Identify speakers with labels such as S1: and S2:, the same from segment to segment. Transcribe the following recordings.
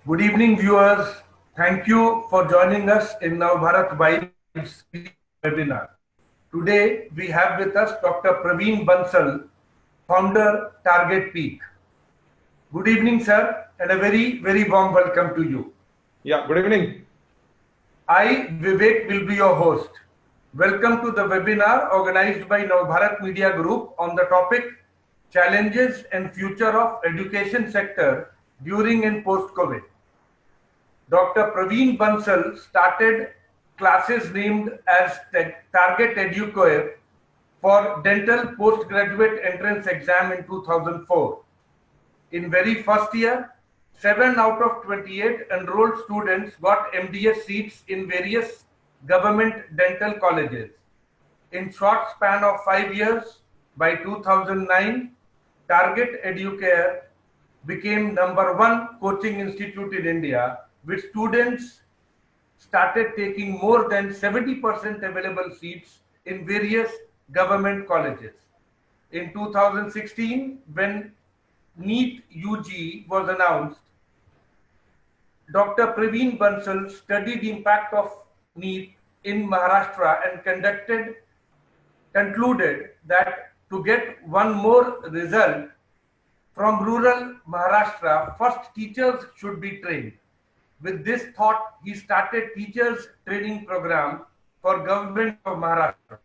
S1: Good evening, viewers. Thank you for joining us in Navbharat Vibes webinar. Today, we have with us Dr. Praveen Bansal, founder, Target Peak. Good evening, sir, and a very, very warm welcome to you.
S2: Yeah, good evening.
S1: I, Vivek, will be your host. Welcome to the webinar organized by Navbharat Media Group on the topic Challenges and Future of Education Sector During and Post-COVID. Dr. Praveen Bansal started classes named as Target Educare for dental postgraduate entrance exam in 2004. In very first year, 7 out of 28 enrolled students got MDS seats in various government dental colleges. In short span of 5 years, by 2009, Target Educare became #1 coaching institute in India, with students started taking more than 70% available seats in various government colleges. In 2016, when NEET UG was announced, Dr. Praveen Bansal studied the impact of NEET in Maharashtra and concluded that to get one more result from rural Maharashtra, first teachers should be trained. With this thought, he started teachers training program for government of Maharashtra.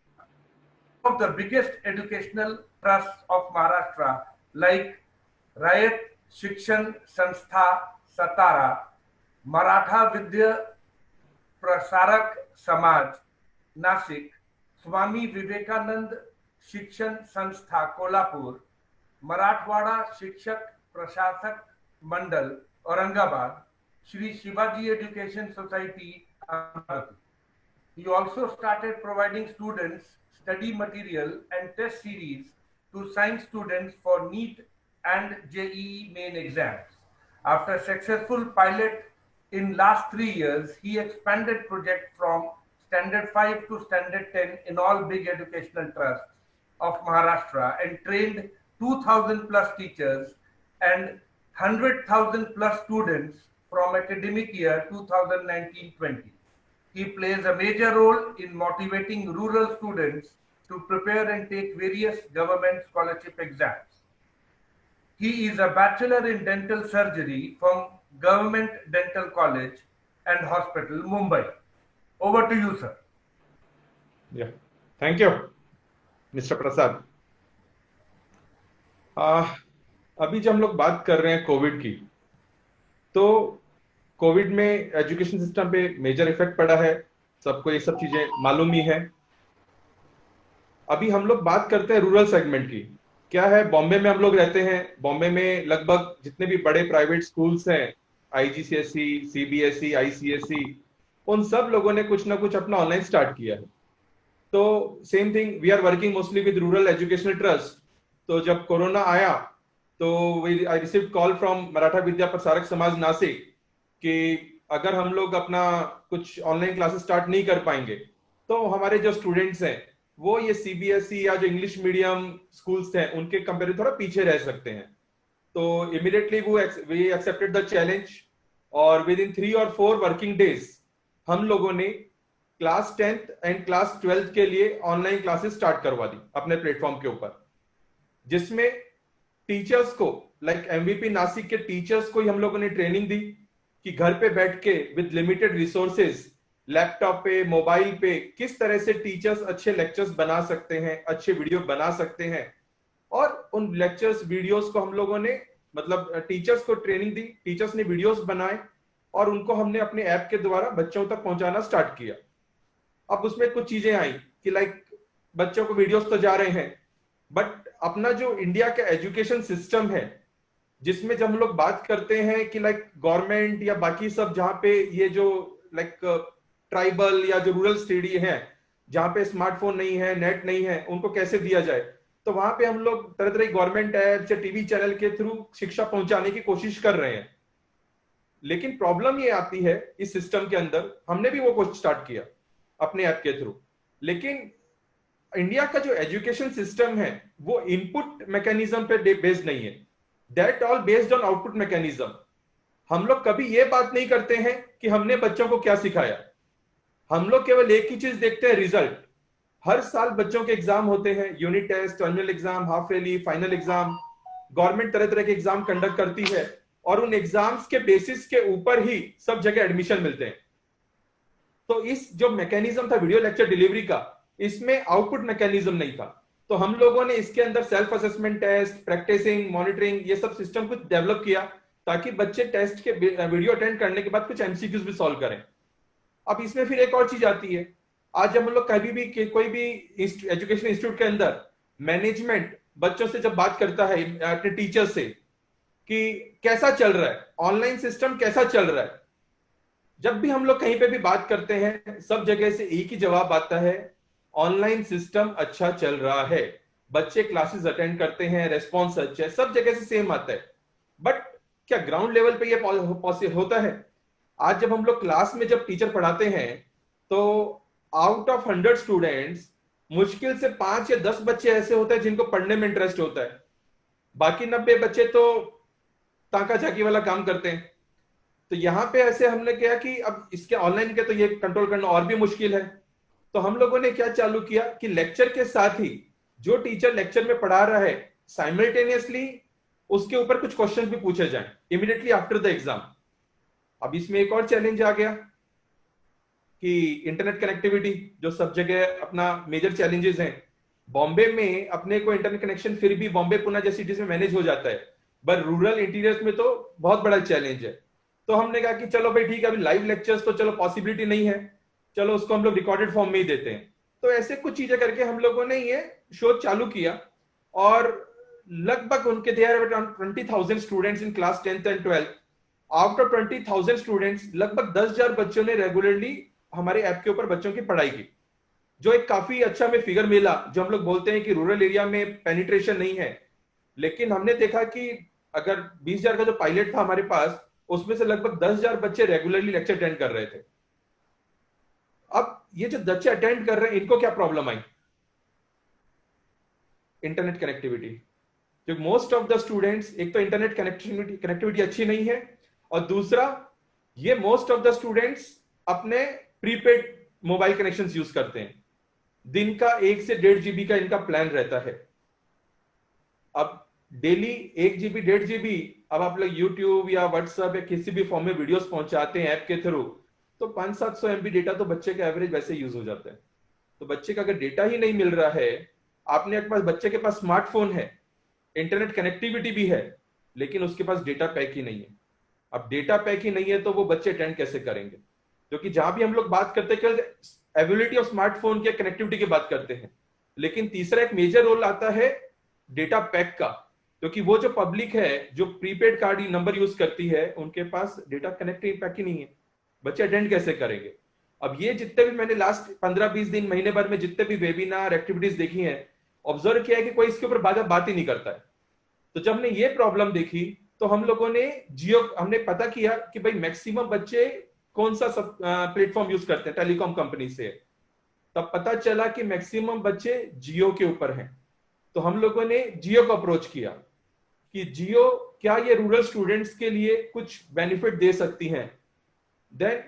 S1: Some of the biggest educational trusts of Maharashtra like Rayat Shikshan Sanstha Satara, Maratha Vidya Prasarak Samaj Nasik, Swami Vivekanand Shikshan Sanstha Kolhapur, Marathwada Shikshak Prashashak Mandal Aurangabad, Shri Shivaji Education Society Amravati. He also started providing students study material and test series to science students for NEET and JEE main exams. After successful pilot in last 3 years, he expanded project from Standard 5 to Standard 10 in all big educational trusts of Maharashtra and trained 2,000 plus teachers and 100,000 plus students from academic year 2019-20. He plays a major role in motivating rural students to prepare and take various government scholarship exams. He is a bachelor in dental surgery from Government Dental College and Hospital, Mumbai. Over to you, sir.
S2: Yeah, thank you, Mr. Prasad. अभी जब हम लोग बात कर रहे हैं Covid की, तो कोविड में एजुकेशन सिस्टम पे मेजर इफेक्ट पड़ा है, सबको ये सब चीजें मालूम ही है। अभी हम लोग बात करते हैं रूरल सेगमेंट की। क्या है, बॉम्बे में हम लोग रहते हैं। बॉम्बे में लगभग जितने भी बड़े प्राइवेट स्कूल्स हैं, आईजीसीएसई, सीबीएसई, आईसीएसई, उन सब लोगों ने कुछ ना कुछ अपना ऑनलाइन स्टार्ट किया है। तो same thing, we are working mostly with rural educational trust. तो जब कोरोना आया तो I received call from Maratha Vidya Prasarak Samaj Nashik कि अगर हम लोग अपना कुछ ऑनलाइन क्लासेस स्टार्ट नहीं कर पाएंगे तो हमारे जो स्टूडेंट्स हैं वो ये सीबीएसई या जो इंग्लिश मीडियम स्कूल्स हैं उनके कंपेयर थोड़ा पीछे रह सकते हैं। तो immediately we accepted the challenge और विद इन 3 और 4 वर्किंग डेज हम लोगों ने class 10th and class 12th के लिए ऑनलाइन क्लासेस स्टार्ट करवा दी अपने प्लेटफॉर्म के ऊपर, जिसमें टीचर्स को लाइक एमवीपी नासिक के टीचर्स को ही हम लोगों ने ट्रेनिंग दी कि घर पे बैठ के विद लिमिटेड रिसोर्सेज, लैपटॉप पे, मोबाइल पे किस तरह से टीचर्स अच्छे लेक्चर्स बना सकते हैं, अच्छे वीडियो बना सकते हैं। और उन लेक्चर्स वीडियोस को हम लोगों ने मतलब टीचर्स को ट्रेनिंग दी, टीचर्स ने वीडियोस बनाए और उनको हमने अपने ऐप के द्वारा बच्चों तक पहुंचाना स्टार्ट किया। अब उसमें कुछ चीजें आई कि लाइक बच्चों को वीडियोस तो जा रहे हैं, बट अपना जो इंडिया का एजुकेशन सिस्टम है, जिसमें जब हम लोग बात करते हैं कि लाइक गवर्नमेंट या बाकी सब जहां पे ये जो लाइक ट्राइबल या जो रूरल स्टडी है जहां पे स्मार्टफोन नहीं है, नेट नहीं है, उनको कैसे दिया जाए, तो वहां पे हम लोग तरह तरह की गवर्नमेंट ऐप या टीवी चैनल के थ्रू शिक्षा पहुंचाने की कोशिश कर रहे हैं। लेकिन प्रॉब्लम ये आती है इस सिस्टम के अंदर, हमने भी वो कोशिश स्टार्ट किया अपने ऐप के थ्रू, लेकिन इंडिया का जो एजुकेशन सिस्टम है वो इनपुट मैकेनिज्म पे बेस्ड नहीं है, that all based on output mechanism. हम लोग कभी ये बात नहीं करते हैं कि हमने बच्चों को क्या सिखाया। हम लोग केवल एक ही चीज देखते हैं, रिजल्ट। हर साल बच्चों के एग्जाम होते हैं, unit test, annual exam, half yearly, final exam. Government तरह तरह के एग्जाम कंडक्ट करती है और उन एग्जाम्स के बेसिस के ऊपर ही सब जगह एडमिशन मिलते हैं। तो इस जो मैकेनिज्म था वीडियो लेक्चर डिलीवरी का, इसमें आउटपुट मैकेनिज्म नहीं था। तो हम लोगों ने इसके अंदर self assessment test, practicing, monitoring, ये सब सिस्टम कुछ डेवलप किया ताकि बच्चे टेस्ट के वीडियो अटेंड करने के बाद कुछ एमसीक्यूज भी सॉल्व करें। अब इसमें फिर एक और चीज आती है, आज जब हम लोग कभी भी कोई भी एजुकेशन इंस्टीट्यूट के अंदर मैनेजमेंट बच्चों से जब बात करता है, अपने टीचर से, कि कैसा चल रहा है ऑनलाइन सिस्टम, कैसा चल रहा है, जब भी हम लोग कहीं पे भी बात करते हैं सब जगह से एक ही जवाब आता है, ऑनलाइन सिस्टम अच्छा चल रहा है, बच्चे क्लासेस अटेंड करते हैं, रेस्पॉन्स अच्छा है, सब जगह से सेम आता है। बट क्या ग्राउंड लेवल पे ये पॉसिबल होता है? आज जब हम लोग क्लास में जब टीचर पढ़ाते हैं तो आउट ऑफ 100 स्टूडेंट्स मुश्किल से 5 या 10 बच्चे ऐसे होते हैं जिनको पढ़ने में इंटरेस्ट होता है, बाकी 90 बच्चे तो ताका झाकी वाला काम करते हैं। तो यहां पे ऐसे हमने किया कि अब इसके ऑनलाइन के तो ये कंट्रोल करना और भी मुश्किल है। तो हम लोगों ने क्या चालू किया कि लेक्चर के साथ ही जो टीचर लेक्चर में पढ़ा रहा है साइमल्टेनियसली उसके ऊपर कुछ क्वेश्चन भी पूछे जाएं इमीडिएटली आफ्टर द एग्जाम। अब इसमें एक और चैलेंज आ गया कि इंटरनेट कनेक्टिविटी, जो सब जगह अपना मेजर चैलेंजेस हैं। बॉम्बे में अपने को इंटरनेट कनेक्शन फिर भी बॉम्बे पुणे जैसी सिटीज में मैनेज हो जाता है, बट रूरल इंटीरियर्स में तो बहुत बड़ा चैलेंज है। तो हमने कहा कि चलो भाई ठीक है, अभी लाइव लेक्चर्स तो चलो पॉसिबिलिटी नहीं है, चलो उसको हम लोग रिकॉर्डेड फॉर्म में ही देते हैं। तो ऐसे कुछ चीजें करके हम लोगों ने ये शो चालू किया और लगभग उनके there 20,000 students in class 10th and 12th। Out of 20,000 students लगभग 10,000 बच्चों ने रेगुलरली हमारे ऐप के ऊपर बच्चों की पढ़ाई की, जो एक काफी अच्छा हमें फिगर मिला। जो हम लोग बोलते हैं कि रूरल एरिया में पेनिट्रेशन नहीं है, लेकिन हमने देखा कि अगर 20,000 का जो पायलट था हमारे पास, उसमें से लगभग 10,000 बच्चे रेगुलरली लेक्चर अटेंड कर रहे थे। अब ये जो बच्चे अटेंड कर रहे हैं इनको क्या प्रॉब्लम आई? Internet connectivity. जो मोस्ट ऑफ द स्टूडेंट्स, एक तो इंटरनेट कनेक्टिविटी अच्छी नहीं है, और दूसरा ये मोस्ट ऑफ द स्टूडेंट्स अपने प्रीपेड मोबाइल कनेक्शंस यूज करते हैं। दिन का 1 से 1.5 GB का इनका प्लान रहता है। अब डेली 1 GB 1.5 GB, अब आप लोग यूट्यूब या व्हाट्सएप या किसी भी फॉर्म में वीडियोस पहुंचाते हैं ऐप के थ्रू, तो 500-700 MB डेटा तो बच्चे का एवरेज वैसे यूज हो जाता है। तो बच्चे का अगर डेटा ही नहीं मिल रहा है, आपने के पास बच्चे के पास स्मार्टफोन है, इंटरनेट कनेक्टिविटी भी है, लेकिन उसके पास डेटा पैक ही नहीं है। अब डेटा पैक ही नहीं है तो वो बच्चे अटेंड कैसे करेंगे? क्योंकि जहां भी हम लोग बात करते हैं केवल एबिलिटी ऑफ स्मार्टफोन की कनेक्टिविटी की बात करते हैं, लेकिन तीसरा एक मेजर रोल आता है डेटा पैक का, क्योंकि वो जो पब्लिक है जो प्रीपेड कार्ड नंबर यूज करती है उनके पास डेटा कनेक्टिव पैक ही नहीं है, बच्चे अटेंड कैसे करेंगे? अब ये जितने भी मैंने लास्ट 15-20 दिन, महीने भर में जितने भी वेबिनार एक्टिविटीज देखी हैं, ऑब्जर्व किया है कि कोई इसके ऊपर बात ही नहीं करता है। तो जब हमने ये प्रॉब्लम देखी तो हम लोगों ने हमने पता किया कि भाई मैक्सिमम बच्चे कौन सा सब प्लेटफॉर्म यूज करते हैं टेलीकॉम कंपनी से। तब पता चला कि मैक्सिमम बच्चे जियो के ऊपर हैं। तो हम लोगों ने जियो को अप्रोच किया कि जियो क्या ये रूरल स्टूडेंट्स के लिए कुछ बेनिफिट दे सकती हैं। देन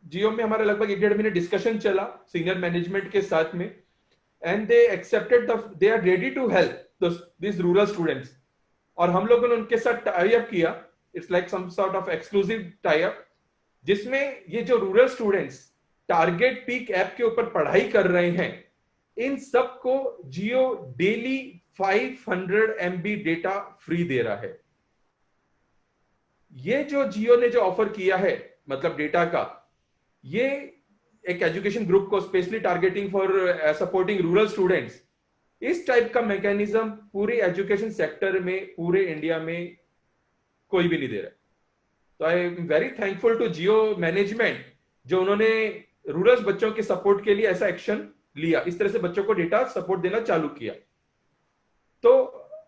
S2: जियो में हमारा लगभग 1.5 महीने डिस्कशन चला सीनियर मैनेजमेंट के साथ में, and they accepted they are ready to help this rural students. और हम लोगों ने उनके साथ टाई अप किया, it's like some sort of exclusive tie up, जिसमें ये जो rural students target peak app के ऊपर पढ़ाई कर रहे हैं, इन सबको Jio daily 500 MB data free दे रहा है। ये जो जियो ने जो ऑफर किया है मतलब डेटा का, ये एक एजुकेशन ग्रुप को specially targeting for supporting rural students, इस टाइप का मैकेनिज्म पूरे एजुकेशन सेक्टर में पूरे इंडिया में कोई भी नहीं दे रहा। तो I am very thankful to Jio management जो उन्होंने रूरल बच्चों के सपोर्ट के लिए ऐसा एक्शन लिया, इस तरह से बच्चों को डेटा सपोर्ट देना चालू किया। तो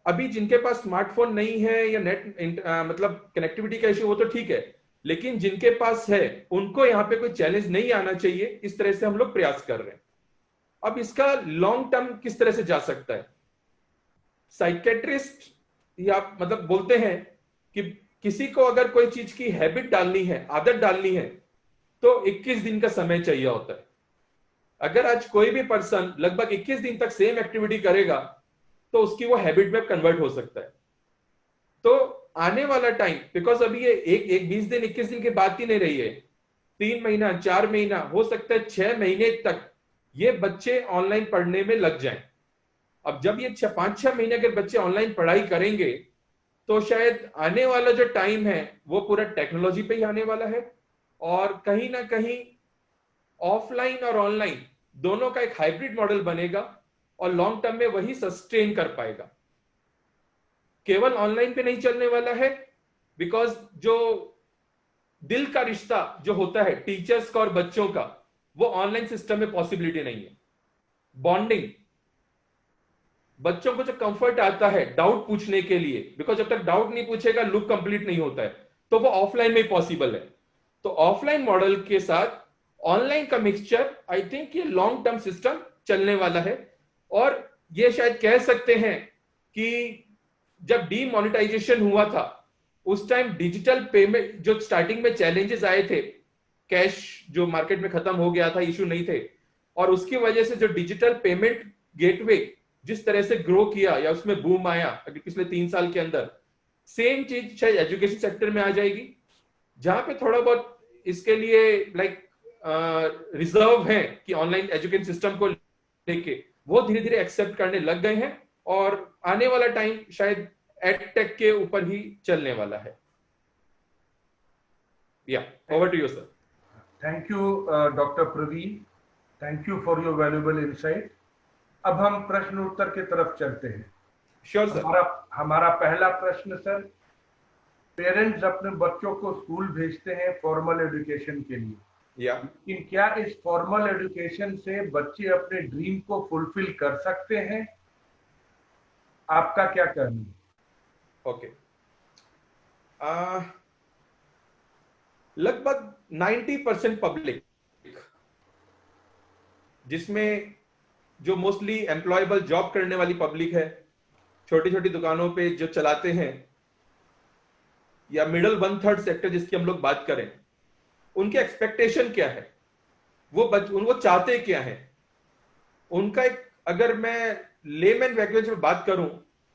S2: अभी जिनके पास स्मार्टफोन नहीं है या नेट मतलब कनेक्टिविटी का इश्यू, वो तो ठीक है, लेकिन जिनके पास है उनको यहाँ पे कोई चैलेंज नहीं आना चाहिए, इस तरह से हम लोग प्रयास कर रहे हैं। अब इसका लॉन्ग टर्म किस तरह से जा सकता है? साइकेट्रिस्ट या मतलब बोलते हैं कि किसी को अगर कोई चीज की हैबिट डालनी है, आदत डालनी है, तो 21 दिन का समय चाहिए होता है। अगर आज कोई भी पर्सन लगभग 21 दिन तक सेम एक्टिविटी करेगा तो उसकी वो हैबिट में कन्वर्ट हो सकता है। तो आने वाला टाइम, बिकॉज अभी ये एक 20 दिन 21 दिन की बात ही नहीं रही है, 3 महीना 4 महीना, हो सकता है 6 महीने तक ये बच्चे ऑनलाइन पढ़ने में लग जाएं। अब जब ये 5-6 महीने के बच्चे ऑनलाइन पढ़ाई करेंगे तो शायद आने वाला जो टाइम है वो पूरा टेक्नोलॉजी पे ही आने वाला है, और कहीं ना कहीं ऑफलाइन और ऑनलाइन दोनों का एक हाइब्रिड मॉडल बनेगा और लॉन्ग टर्म में वही सस्टेन कर पाएगा। केवल ऑनलाइन पे नहीं चलने वाला है, बिकॉज जो दिल का रिश्ता जो होता है टीचर्स का और बच्चों का, वो ऑनलाइन सिस्टम में पॉसिबिलिटी नहीं है। बॉन्डिंग, बच्चों को जो कंफर्ट आता है डाउट पूछने के लिए, बिकॉज जब तक डाउट नहीं पूछेगा लूप कंप्लीट नहीं होता है, तो वो ऑफलाइन में ही पॉसिबल है। तो ऑफलाइन मॉडल के साथ ऑनलाइन का मिक्सचर, आई थिंक ये लॉन्ग टर्म सिस्टम चलने वाला है। और ये शायद कह सकते हैं कि जब डीमोनेटाइजेशन हुआ था उस टाइम डिजिटल पेमेंट, जो स्टार्टिंग में चैलेंजेस आए थे, कैश जो मार्केट में खत्म हो गया था, इशू नहीं थे, और उसकी वजह से जो डिजिटल पेमेंट गेटवे जिस तरह से ग्रो किया या उसमें बूम आया अगर पिछले 3 साल के अंदर, सेम चीज शायद एजुकेशन सेक्टर में आ जाएगी, जहां पे थोड़ा बहुत इसके लिए रिजर्व है कि ऑनलाइन एजुकेशन सिस्टम को लेके वो धीरे धीरे एक्सेप्ट करने लग गए हैं, और आने वाला टाइम शायद एडटेक के ऊपर ही चलने वाला है। या over to you sir.
S1: Thank you doctor Praveen, thank you for your valuable insight. अब हम प्रश्न उत्तर की तरफ चलते हैं।
S2: Sure sir.
S1: हमारा पहला प्रश्न सर, पेरेंट्स अपने बच्चों को स्कूल भेजते हैं फॉर्मल एजुकेशन के लिए, लेकिन क्या इस फॉर्मल एजुकेशन से बच्चे अपने ड्रीम को फुलफिल कर सकते हैं? आपका क्या कहना है?
S2: ओके, लगभग 90% पब्लिक, जिसमें जो मोस्टली एम्प्लॉयबल जॉब करने वाली पब्लिक है, छोटी छोटी दुकानों पे जो चलाते हैं, या मिडल 1/3 सेक्टर जिसकी हम लोग बात करें, उनके एक्सपेक्टेशन क्या है, वो चाहते क्या है? उनका एक, अगर मैं लेमैन लैंग्वेज में बात करूं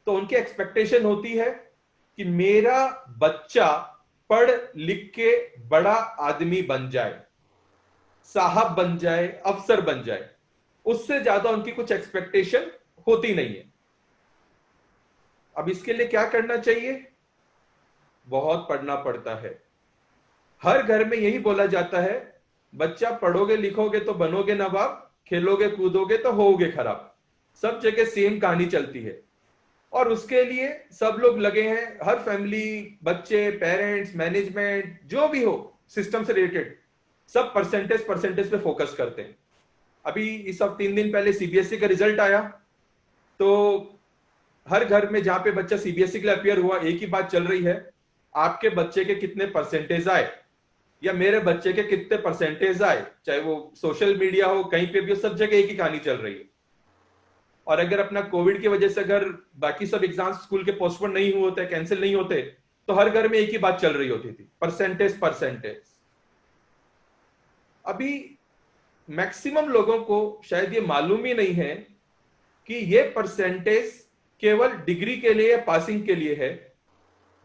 S2: तो उनकी एक्सपेक्टेशन होती है कि मेरा बच्चा पढ़ लिख के बड़ा आदमी बन जाए, साहब बन जाए, अफसर बन जाए। उससे ज्यादा उनकी कुछ एक्सपेक्टेशन होती नहीं है। अब इसके लिए क्या करना चाहिए? बहुत पढ़ना पड़ता है। हर घर में यही बोला जाता है, बच्चा पढ़ोगे लिखोगे तो बनोगे नवाब, खेलोगे कूदोगे तो होगे खराब। सब जगह सेम कहानी चलती है, और उसके लिए सब लोग लगे हैं, हर फैमिली, बच्चे, पेरेंट्स, मैनेजमेंट, जो भी हो सिस्टम से रिलेटेड, सब परसेंटेज पे फोकस करते हैं। अभी इस अब 3 दिन पहले सीबीएसई का रिजल्ट आया, तो हर घर में जहां पे बच्चा सीबीएसई के लिए अपियर हुआ, एक ही बात चल रही है, आपके बच्चे के कितने परसेंटेज आए, या मेरे बच्चे के कितने परसेंटेज आए। चाहे वो सोशल मीडिया हो, कहीं पे भी हो, सब जगह एक ही कहानी चल रही है। और अगर अपना कोविड की वजह से अगर बाकी सब एग्जाम स्कूल के पोस्टपोन नहीं हुए होते, कैंसिल नहीं होते, तो हर घर में एक ही बात चल रही होती थी, परसेंटेज। अभी मैक्सिमम लोगों को शायद ये मालूम ही नहीं है कि ये परसेंटेज केवल डिग्री के लिए, पासिंग के लिए है।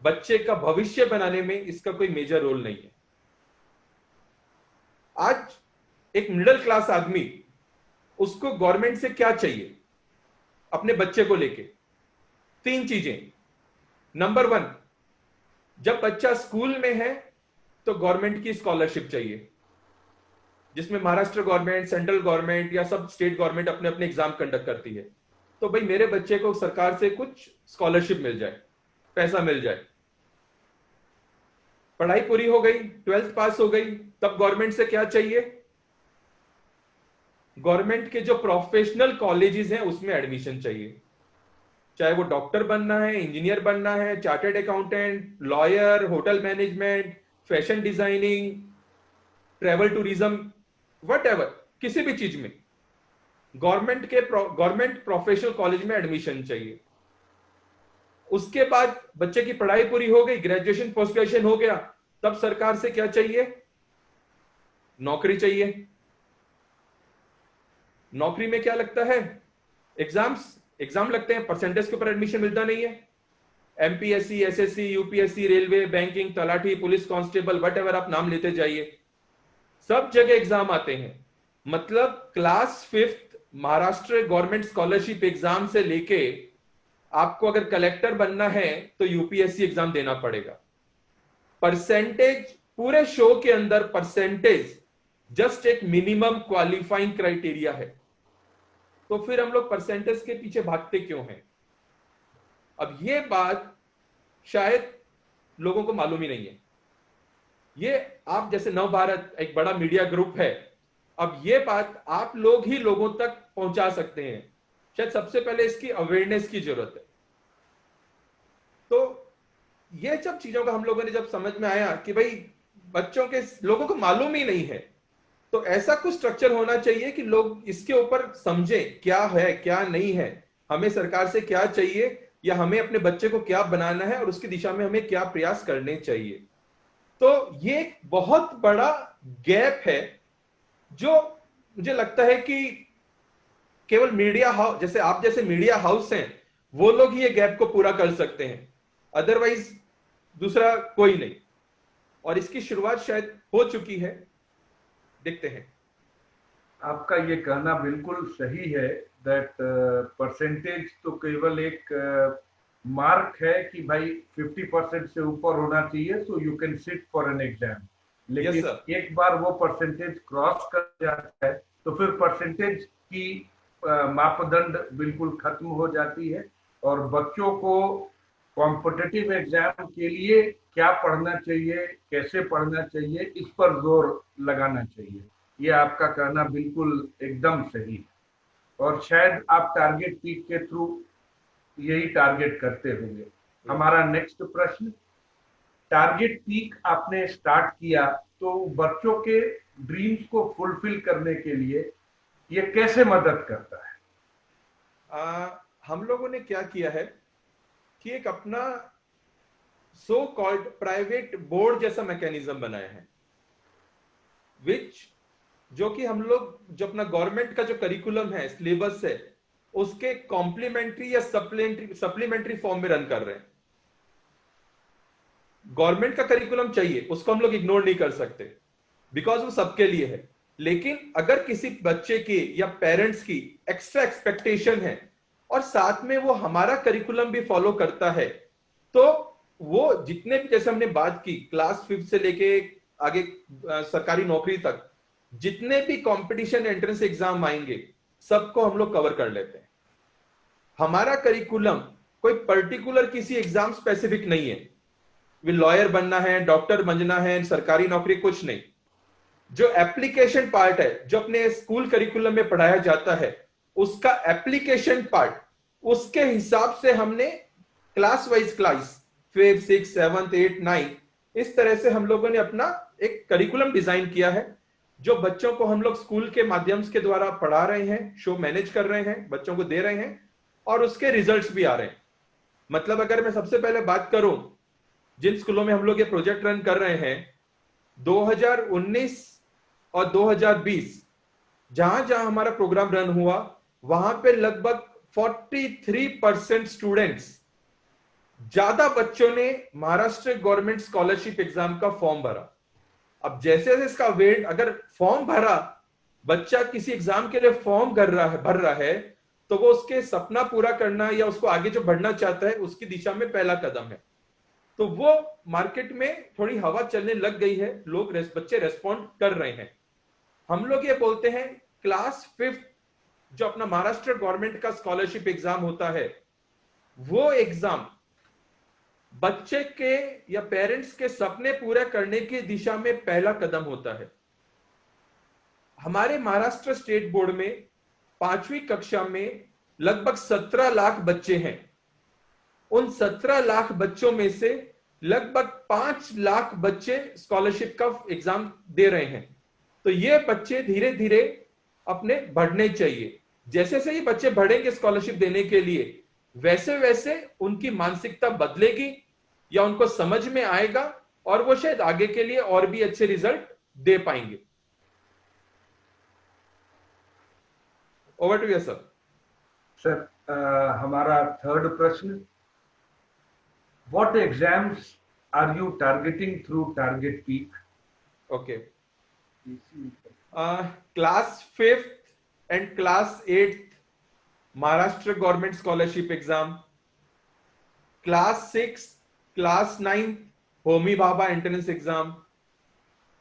S2: बच्चे का भविष्य बनाने में इसका कोई मेजर रोल नहीं है। आज एक मिडिल क्लास आदमी, उसको गवर्नमेंट से क्या चाहिए अपने बच्चे को लेके? 3 चीजें। नंबर 1, जब बच्चा स्कूल में है तो गवर्नमेंट की स्कॉलरशिप चाहिए, जिसमें महाराष्ट्र गवर्नमेंट, सेंट्रल गवर्नमेंट या सब स्टेट गवर्नमेंट अपने अपने एग्जाम कंडक्ट करती है। तो भाई मेरे बच्चे को सरकार से कुछ स्कॉलरशिप मिल जाए, पैसा मिल जाए। पढ़ाई पूरी हो गई, 12th पास हो गई, तब गवर्नमेंट से क्या चाहिए? गवर्नमेंट के जो प्रोफेशनल कॉलेजेस हैं उसमें एडमिशन चाहिए। चाहे वो डॉक्टर बनना है, इंजीनियर बनना है, chartered accountant, lawyer, hotel management, fashion designing, travel tourism, whatever, किसी भी चीज में गवर्नमेंट प्रोफेशनल कॉलेज में एडमिशन चाहिए। उसके बाद बच्चे की पढ़ाई पूरी हो गई, ग्रेजुएशन पोस्ट ग्रेजुएशन हो गया, तब सरकार से क्या चाहिए? नौकरी चाहिए। नौकरी में क्या लगता है? एग्जाम लगते हैं, परसेंटेज के ऊपर एडमिशन मिलता नहीं है। MPSC, SSC, UPSC, railway, banking, talathi, police constable, what आप नाम लेते जाइए, सब जगह एग्जाम आते हैं। मतलब class 5th Maharashtra government scholarship exam से लेके आपको अगर कलेक्टर बनना है तो यूपीएससी एग्जाम देना पड़ेगा। परसेंटेज, पूरे शो के अंदर परसेंटेज जस्ट एक मिनिमम क्वालिफाइंग क्राइटेरिया है। तो फिर हम लोग परसेंटेज के पीछे भागते क्यों हैं? अब ये बात शायद लोगों को मालूम ही नहीं है। ये आप जैसे नव भारत एक बड़ा मीडिया ग्रुप है, अब ये बात आप लोग ही लोगों तक पहुंचा सकते हैं। शायद सबसे पहले इसकी अवेयरनेस की जरूरत है। तो ये सब चीजों का हम लोगों ने जब समझ में आया कि भाई बच्चों के, लोगों को मालूम ही नहीं है, तो ऐसा कुछ स्ट्रक्चर होना चाहिए कि लोग इसके ऊपर समझें क्या है क्या नहीं है, हमें सरकार से क्या चाहिए, या हमें अपने बच्चे को क्या बनाना है और उसकी दिशा में हमें क्या प्रयास करने चाहिए। तो ये एक बहुत बड़ा गैप है जो मुझे लगता है कि केवल मीडिया हाउस, जैसे आप जैसे मीडिया हाउस हैं, वो लोग ही ये गैप को पूरा कर सकते हैं, अदरवाइज दूसरा कोई नहीं। और इसकी शुरुआत शायद हो चुकी है, देखते हैं।
S1: आपका ये कहना बिल्कुल सही है दैट परसेंटेज तो केवल एक मार्क है कि भाई 50% से ऊपर होना चाहिए, so you can sit for an exam. लेकिन एक बार वो परसेंटेज क्रॉस कर जाता है तो फिर परसेंटेज की मापदंड बिल्कुल खत्म हो जाती है, और बच्चों को कॉम्पिटिटिव एग्जाम के लिए क्या पढ़ना चाहिए, कैसे पढ़ना चाहिए, इस पर जोर लगाना चाहिए। ये आपका कहना बिल्कुल एकदम सही है, और शायद आप टारगेट पीक के थ्रू यही टारगेट करते होंगे। हमारा नेक्स्ट प्रश्न, टारगेट पीक आपने स्टार्ट किया तो बच्चों के ड्रीम्स को फुलफिल करने के लिए ये कैसे मदद करता है?
S2: हम लोगों ने क्या किया है कि एक अपना सो कॉल्ड प्राइवेट बोर्ड जैसा मैकेनिज्म बनाया है, जो कि हम लोग जो अपना गवर्नमेंट का जो करिकुलम है, सिलेबस है, उसके कॉम्प्लीमेंट्री या सप्लीमेंट्री फॉर्म में रन कर रहे हैं। गवर्नमेंट का करिकुलम चाहिए, उसको हम लोग इग्नोर नहीं कर सकते, बिकॉज वो सबके लिए है। लेकिन अगर किसी बच्चे की या पेरेंट्स की एक्स्ट्रा एक्सपेक्टेशन है और साथ में वो हमारा करिकुलम भी फॉलो करता है, तो वो जितने भी, जैसे हमने बात की क्लास 5 से लेके आगे सरकारी नौकरी तक, जितने भी कंपटीशन एंट्रेंस एग्जाम आएंगे सबको हम लोग कवर कर लेते हैं। हमारा करिकुलम कोई पर्टिकुलर किसी एग्जाम स्पेसिफिक नहीं है, वे लॉयर बनना है, डॉक्टर बनना है, सरकारी नौकरी, कुछ नहीं। जो एप्लीकेशन पार्ट है, जो अपने स्कूल करिकुलम में पढ़ाया जाता है, उसका एप्लीकेशन पार्ट, उसके हिसाब से हमने क्लास वाइज, क्लास 5, 6, 7, 8, 9, इस तरह से हम लोगों ने अपना एक करिकुलम डिजाइन किया है, जो बच्चों को हम लोग स्कूल के माध्यम के द्वारा पढ़ा रहे हैं, शो मैनेज कर रहे हैं, बच्चों को दे रहे हैं, और उसके रिजल्ट्स भी आ रहे हैं। मतलब अगर मैं सबसे पहले बात करूं, जिन स्कूलों में हम लोग ये प्रोजेक्ट रन कर रहे हैं, 2019 और 2020 जहां जहां हमारा प्रोग्राम रन हुआ, वहां पे लगभग 43% स्टूडेंट्स, ज्यादा बच्चों ने महाराष्ट्र गवर्नमेंट स्कॉलरशिप एग्जाम का फॉर्म भरा। अब जैसे जैसे इसका वेट, अगर फॉर्म भरा, बच्चा किसी एग्जाम के लिए फॉर्म भर रहा है, तो वो उसके सपना पूरा करना या उसको आगे जो बढ़ना चाहता है उसकी दिशा में पहला कदम है। तो वो मार्केट में थोड़ी हवा चलने लग गई है, लोग बच्चे रेस्पॉन्ड कर रहे हैं। हम लोग ये बोलते हैं क्लास 5 जो अपना महाराष्ट्र गवर्नमेंट का स्कॉलरशिप एग्जाम होता है, वो एग्जाम बच्चे के या पेरेंट्स के सपने पूरे करने की दिशा में पहला कदम होता है। हमारे महाराष्ट्र स्टेट बोर्ड में 5वीं कक्षा में लगभग 17 लाख बच्चे हैं। उन 17 लाख बच्चों में से लगभग 5 लाख बच्चे स्कॉलरशिप का एग्जाम दे रहे हैं। तो ये बच्चे धीरे धीरे अपने बढ़ने चाहिए। जैसे जैसे ये बच्चे बढ़ेंगे स्कॉलरशिप देने के लिए, वैसे वैसे उनकी मानसिकता बदलेगी या उनको समझ में आएगा और वो शायद आगे के लिए और भी अच्छे रिजल्ट दे पाएंगे। Over to you sir.
S1: Sir, हमारा थर्ड प्रश्न, what exams are you targeting through target peak?
S2: Okay, class 5th and class 8th Maharashtra government scholarship exam, class 6, class 9 Homi Bhabha entrance exam,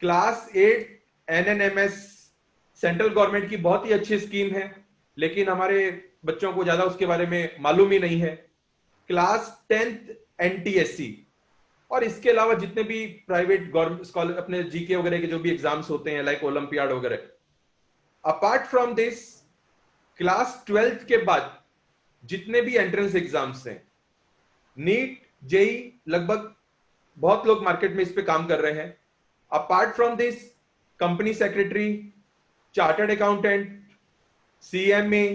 S2: class 8 NNMS central government की बहुत ही अच्छी scheme है, लेकिन हमारे बच्चों को ज्यादा उसके बारे में मालूम ही नहीं है। क्लास 10th NTSC, और इसके अलावा जितने भी प्राइवेट गवर्नमेंट स्कॉलर अपने जीके वगैरह के जो भी एग्जाम्स होते हैं लाइक ओलंपियाड वगैरह। Apart from this, class 12th के बाद जितने भी एंट्रेंस एग्जाम्स हैं, नीट, जेई, लगभग बहुत लोग मार्केट में इस पे काम कर रहे हैं। Apart from this, company secretary, chartered accountant, CMA,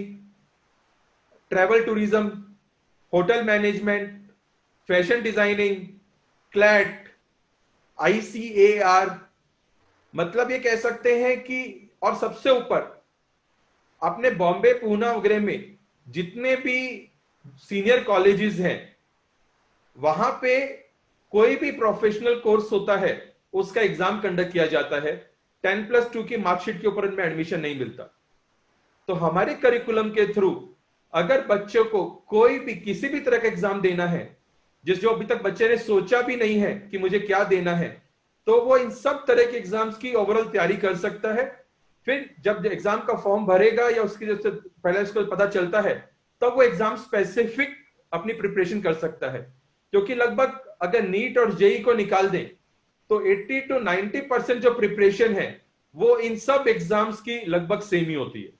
S2: travel tourism, hotel management, fashion designing, CLAT, ICAR, मतलब ये कह सकते हैं कि, और सबसे ऊपर अपने बॉम्बे, पूना वगैरह में जितने भी सीनियर कॉलेजेस हैं, वहां पे कोई भी प्रोफेशनल कोर्स होता है उसका एग्जाम कंडक्ट किया जाता है। 10+2 की मार्कशीट के ऊपर इनमें एडमिशन नहीं मिलता। तो हमारे करिकुलम के थ्रू अगर बच्चों को कोई भी किसी भी तरह का एग्जाम देना है, जिस जो अभी तक बच्चे ने सोचा भी नहीं है कि मुझे क्या देना है, तो वो इन सब तरह के एग्जाम्स की ओवरऑल तैयारी कर सकता है। फिर जब एग्जाम का फॉर्म भरेगा या उसकी जैसे पहले उसको पता चलता है, तब वो एग्जाम स्पेसिफिक अपनी प्रिपरेशन कर सकता है। क्योंकि लगभग अगर नीट और जेई को निकाल दें तो 80 to 90% जो प्रिपरेशन है वो इन सब एग्जाम्स की लगभग सेम ही होती है।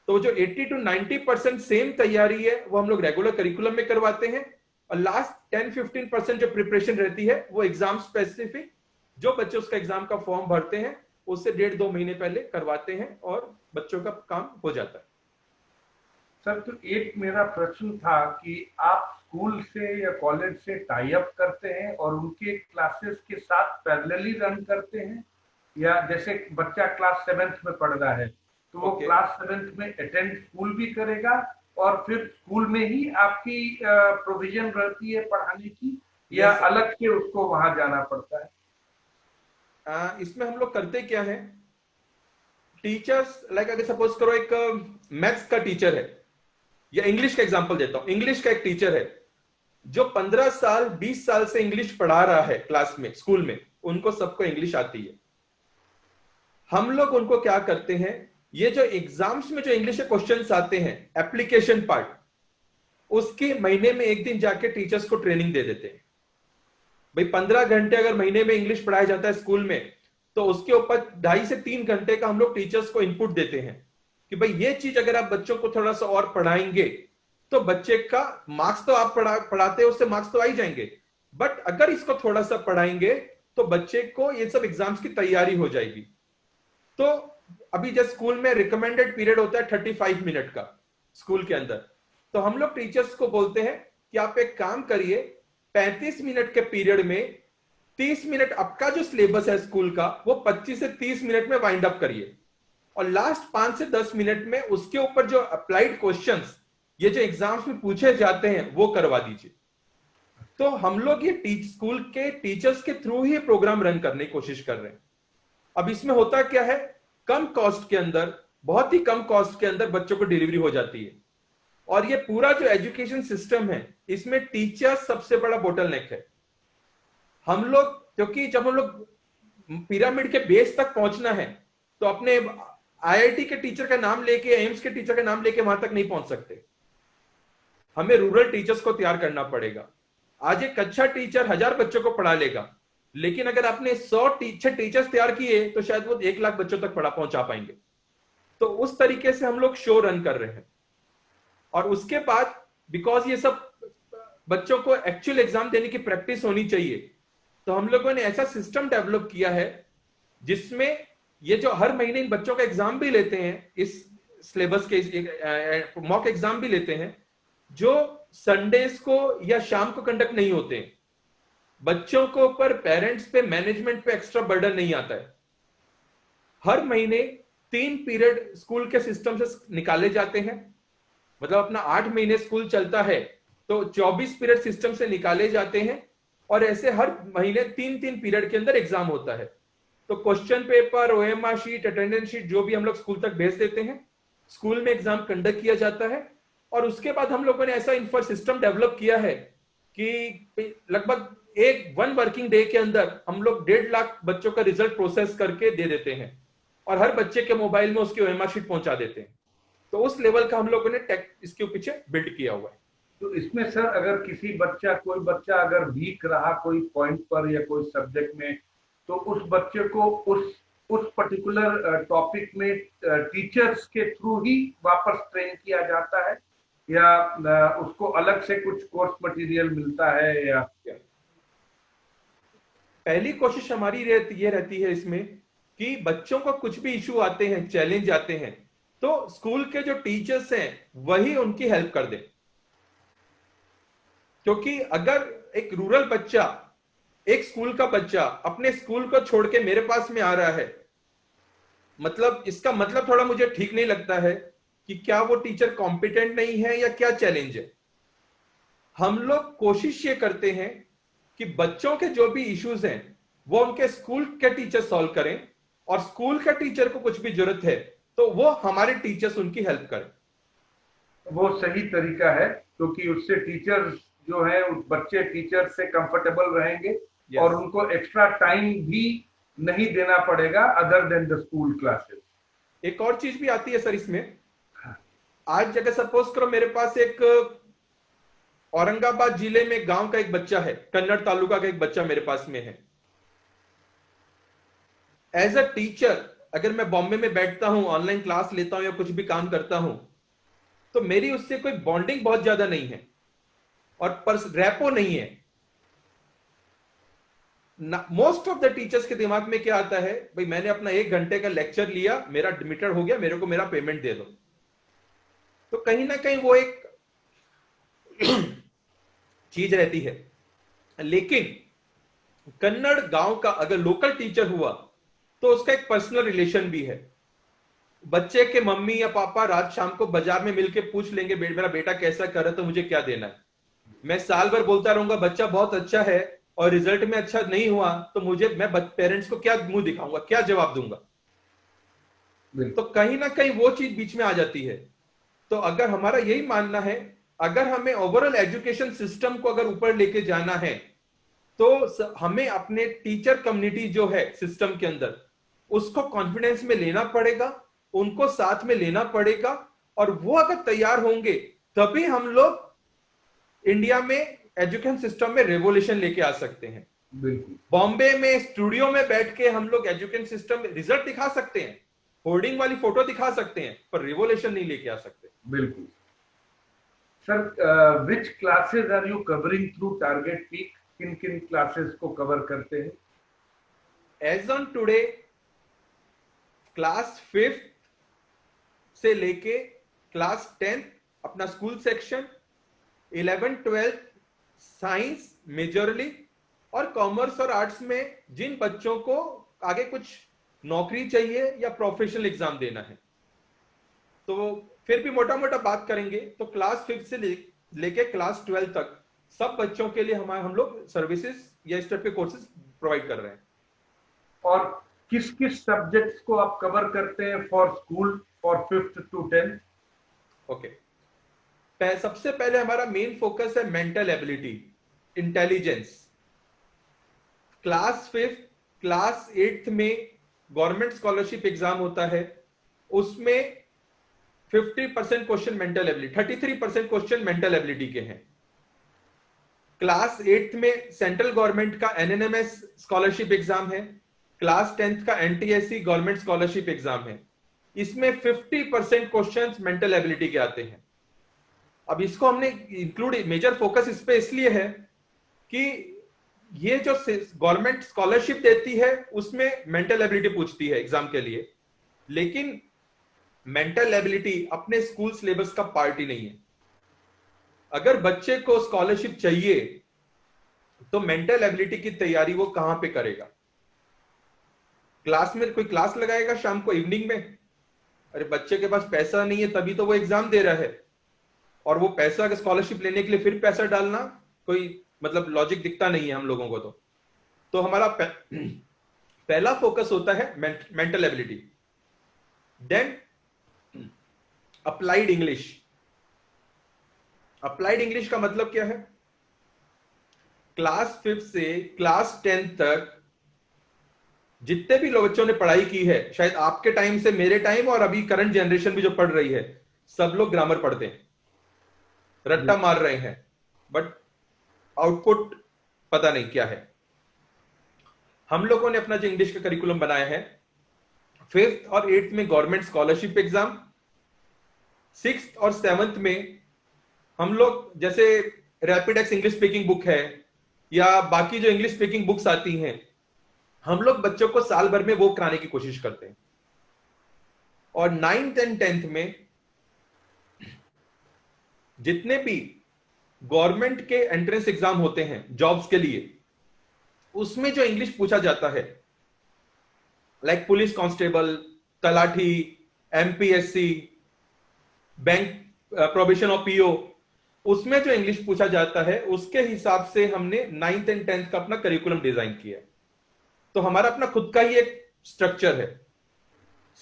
S2: तो जो 80 to 90% सेम तैयारी है वो हम लोग रेगुलर करिकुलम में करवाते हैं, और लास्ट 10-15% जो प्रिपरेशन रहती है वो एग्जाम स्पेसिफिक, जो बच्चे उसका एग्जाम का फॉर्म भरते हैं उससे 1.5-2 महीने पहले करवाते हैं और बच्चों का काम हो जाता है।
S1: सर, तो एक मेरा प्रश्न था कि आप स्कूल से या कॉलेज से टाई अप करते हैं और उनके क्लासेस के साथ पैरेलली रन करते हैं, या जैसे बच्चा क्लास 7th में पढ़ रहा है तो वो क्लास 7th में अटेंड स्कूल भी करेगा और फिर स्कूल में ही आपकी प्रोविजन रहती है पढ़ाने की, या अलग से उसको वहां जाना पड़ता है?
S2: इसमें हम लोग करते क्या है, टीचर्स लाइक अगर सपोज करो एक मैथ्स का टीचर है, या इंग्लिश का एग्जांपल देता हूं, इंग्लिश का एक टीचर है जो 15 साल 20 साल से इंग्लिश पढ़ा रहा है क्लास में, स्कूल में, उनको सबको इंग्लिश आती है। हम लोग उनको क्या करते हैं, ये जो एग्जाम्स में जो इंग्लिश के क्वेश्चंस आते हैं एप्लीकेशन पार्ट, उसके महीने में एक दिन जाके टीचर्स को ट्रेनिंग दे देते हैं। भाई 15 घंटे अगर महीने में इंग्लिश पढ़ाया जाता है स्कूल में, तो उसके ऊपर 2.5 से 3 घंटे का हम लोग टीचर्स को इनपुट देते हैं कि भाई ये चीज अगर आप बच्चों को थोड़ा सा और पढ़ाएंगे तो बच्चे का मार्क्स तो आप पढ़ाते हैं उससे मार्क्स तो आ ही जाएंगे, बट अगर इसको थोड़ा सा पढ़ाएंगे तो बच्चे को ये सब एग्जाम्स की तैयारी हो जाएगी। तो अभी जब स्कूल में रिकमेंडेड पीरियड होता है 35 मिनट का स्कूल के अंदर, तो हम लोग टीचर्स को बोलते हैं कि आप एक काम करिए, 35 मिनट के पीरियड में 30 मिनट आपका जो सिलेबस है स्कूल का वो 25 से 30 मिनट में वाइंड अप करिए, और लास्ट 5 से 10 मिनट में उसके ऊपर जो अप्लाइड क्वेश्चंस ये जो एग्जाम्स में पूछे जाते हैं वो करवा दीजिए। तो हम लोग ये स्कूल के टीचर्स के थ्रू ही प्रोग्राम रन करने की कोशिश कर रहे हैं। अब इसमें होता क्या है, कम कॉस्ट के अंदर, बहुत ही कम कॉस्ट के अंदर बच्चों को डिलीवरी हो जाती है, और ये पूरा जो एजुकेशन सिस्टम है इसमें टीचर सबसे बड़ा बोटलनेक है। हम लोग, क्योंकि जब हम लोग पिरामिड के बेस तक पहुंचना है तो अपने IIT के टीचर का नाम लेके, एम्स के टीचर का नाम लेके वहां तक नहीं पहुंच सकते, हमें रूरल टीचर्स को तैयार करना पड़ेगा। आज एक अच्छा टीचर 1000 बच्चों को पढ़ा लेगा, लेकिन अगर आपने 100 टीचर्स तैयार किए तो शायद वो 1 लाख बच्चों तक पहुंचा पाएंगे। तो उस तरीके से हम लोग शो रन कर रहे हैं, और उसके बाद बिकॉज ये सब बच्चों को एक्चुअल एग्जाम देने की प्रैक्टिस होनी चाहिए, तो हम लोगों ने ऐसा सिस्टम डेवलप किया है जिसमें ये जो हर महीने इन बच्चों का एग्जाम भी लेते हैं, इस सिलेबस के मॉक एग्जाम भी लेते हैं, जो संडेज को या शाम को कंडक्ट नहीं होते हैं। बच्चों को ऊपर, पेरेंट्स पे, मैनेजमेंट पे एक्स्ट्रा बर्डन नहीं आता है। हर महीने 3 पीरियड स्कूल के सिस्टम से निकाले जाते हैं। मतलब अपना 8 महीने स्कूल चलता है तो 24 पीरियड सिस्टम से निकाले जाते हैं, और ऐसे हर महीने 3-3 पीरियड के अंदर एग्जाम होता है। तो question paper, OMR sheet, attendance sheet जो भी हम लोग स्कूल तक भेज देते हैं, स्कूल में एग्जाम कंडक्ट किया जाता है। और उसके बाद हम लोगों ने ऐसा इंफ्रा सिस्टम डेवलप किया है कि लगभग वन वर्किंग डे के अंदर हम लोग 1.5 लाख बच्चों का रिजल्ट प्रोसेस करके दे देते हैं, और हर बच्चे के मोबाइल में उसकी ओएमआर शीट पहुंचा देते हैं। तो उस लेवल का हम लोगों ने टेक इसके पीछे बिल्ड किया हुआ है।
S1: तो इसमें सर अगर कोई बच्चा अगर वीक रहा कोई पॉइंट पर या कोई सब्जेक्ट में, तो उस बच्चे को उस पर्टिकुलर टॉपिक में टीचर्स के थ्रू ही वापस ट्रेन किया जाता है, या उसको अलग से कुछ कोर्स मटेरियल मिलता है? या
S2: पहली कोशिश हमारी ये रहती है इसमें कि बच्चों को कुछ भी इशू आते हैं, चैलेंज आते हैं, तो स्कूल के जो टीचर्स हैं वही उनकी हेल्प कर दें। क्योंकि अगर एक रूरल बच्चा, एक स्कूल का बच्चा अपने स्कूल को छोड़ के मेरे पास में आ रहा है, मतलब इसका मतलब थोड़ा मुझे ठीक नहीं लगता है कि क्या वो टीचर कॉम्पिटेंट नहीं है या क्या चैलेंज है। हम लोग कोशिश ये करते हैं कि बच्चों के जो भी इश्यूज हैं वो उनके स्कूल के टीचर सॉल्व करें, और स्कूल के टीचर को कुछ भी जरूरत है तो वो हमारे टीचर्स उनकी हेल्प करें।
S1: वो सही तरीका है, क्योंकि उससे टीचर्स जो है उस बच्चे टीचर से कंफर्टेबल रहेंगे।
S2: Yes.
S1: और उनको एक्स्ट्रा टाइम भी नहीं देना पड़ेगा other than the school classes.
S2: एक और चीज भी आती है सर इसमें। आज अगर सपोज करो मेरे पास एक औरंगाबाद जिले में गांव का एक बच्चा है, कन्नड़ तालुका का एक बच्चा मेरे पास में है। एज अ टीचर अगर मैं बॉम्बे में बैठता हूं, ऑनलाइन क्लास लेता हूं या कुछ भी काम करता हूं, तो मेरी उससे कोई बॉन्डिंग बहुत ज्यादा नहीं है और रैपो नहीं है। मोस्ट ऑफ द टीचर्स के दिमाग में क्या आता है, भाई मैंने अपना 1 घंटे का लेक्चर लिया, मेरा एडमिटेड हो गया, मेरे को मेरा पेमेंट दे दो। तो कहीं ना कहीं वो एक चीज रहती है। लेकिन कन्नड़ गांव का अगर लोकल टीचर हुआ तो उसका एक पर्सनल रिलेशन भी है। बच्चे के मम्मी या पापा रात शाम को बाजार में मिलके पूछ लेंगे मेरा बेटा कैसा कर रहा है तो मुझे क्या देना है। मैं साल भर बोलता रहूंगा बच्चा बहुत अच्छा है और रिजल्ट में अच्छा नहीं हुआ तो मैं पेरेंट्स को क्या मुंह दिखाऊंगा, क्या जवाब दूंगा। तो कहीं ना कहीं वो चीज बीच में आ जाती है। तो अगर हमारा यही मानना है, अगर हमें ओवरऑल एजुकेशन सिस्टम को अगर ऊपर लेके जाना है तो हमें अपने टीचर कम्युनिटी जो है सिस्टम के अंदर उसको कॉन्फिडेंस में लेना पड़ेगा, उनको साथ में लेना पड़ेगा, और वो अगर तैयार होंगे तभी हम लोग इंडिया में एजुकेशन सिस्टम में रेवोल्यूशन लेके आ सकते हैं।
S1: बिल्कुल।
S2: बॉम्बे में स्टूडियो में बैठ के हम लोग एजुकेशन सिस्टम में रिजल्ट दिखा सकते हैं, होर्डिंग वाली फोटो दिखा सकते हैं, पर रिवोल्यूशन नहीं लेके आ सकते।
S1: बिल्कुल sir. Which classes are you covering through target peak? किन किन क्लासेस को कवर करते हैं?
S2: As on today class 5th से लेके क्लास 10th अपना school section, 11th 12th science majorly, और कॉमर्स और आर्ट्स में जिन बच्चों को आगे कुछ नौकरी चाहिए या प्रोफेशनल एग्जाम देना है, तो फिर भी मोटा मोटा बात करेंगे तो क्लास 5th से लेके क्लास 12th तक सब बच्चों के लिए हम लोग सर्विसेज या इस टाइप के कोर्सेज प्रोवाइड कर रहे हैं।
S1: और किस किस सब्जेक्ट्स को आप कवर करते हैं for school for 5th to 10th?
S2: Okay, सबसे पहले हमारा मेन फोकस है mental ability, intelligence. Class 5th class 8th में गवर्नमेंट स्कॉलरशिप एग्जाम होता है, उसमें 50% question mental ability, 33% question mental ability के हैं। क्लास 8th में सेंट्रल गवर्नमेंट का एनएनएमएस स्कॉलरशिप एग्जाम है, क्लास 10th का एनटीएससी गवर्नमेंट स्कॉलरशिप एग्जाम है। इसमें 50% क्वेश्चंस मेंटल एबिलिटी के आते हैं। अब इसको हमने इंक्लूड, मेजर फोकस इस पे इसलिए है कि ये जो गवर्नमेंट स्कॉलरशिप देती है उसमें मेंटल एबिलिटी पूछती है एग्जाम के लिए, लेकिन मेंटल एबिलिटी अपने स्कूल सिलेबस का पार्ट ही नहीं है। अगर बच्चे को स्कॉलरशिप चाहिए तो मेंटल एबिलिटी की तैयारी वो कहां पे करेगा? क्लास में कोई क्लास लगाएगा शाम को, इवनिंग में? अरे बच्चे के पास पैसा नहीं है तभी तो वो एग्जाम दे रहा है, और वो पैसा स्कॉलरशिप लेने के लिए फिर पैसा डालना, कोई मतलब लॉजिक दिखता नहीं है हम लोगों को। तो हमारा पहला फोकस होता है mental ability. Then applied English. Applied English का मतलब क्या है? क्लास 5 से क्लास 10 तक जितने भी लोग बच्चों ने पढ़ाई की है, शायद आपके टाइम से मेरे टाइम और अभी करंट जनरेशन भी जो पढ़ रही है, सब लोग ग्रामर पढ़ते हैं, रट्टा मार रहे हैं, बट आउटपुट पता नहीं क्या है। हम लोगों ने अपना जो इंग्लिश का करिकुलम बनाया है, 5th और 8th में गवर्नमेंट स्कॉलरशिप एग्जाम, 6th और 7th में हम लोग जैसे रैपिडेक्स इंग्लिश स्पीकिंग बुक है या बाकी जो इंग्लिश स्पीकिंग बुक्स आती हैं, हम लोग बच्चों को साल भर में वो कराने की कोशिश करते हैं। और 9th एंड 10th में जितने भी गवर्नमेंट के एंट्रेंस एग्जाम होते हैं जॉब्स के लिए, उसमें जो इंग्लिश पूछा जाता है, like police constable, talathi, MPSC, bank probation और पीओ, उसमें जो इंग्लिश पूछा जाता है उसके हिसाब से हमने 9th एंड 10th का अपना करिकुलम डिजाइन किया है। तो हमारा अपना खुद का ही एक स्ट्रक्चर है।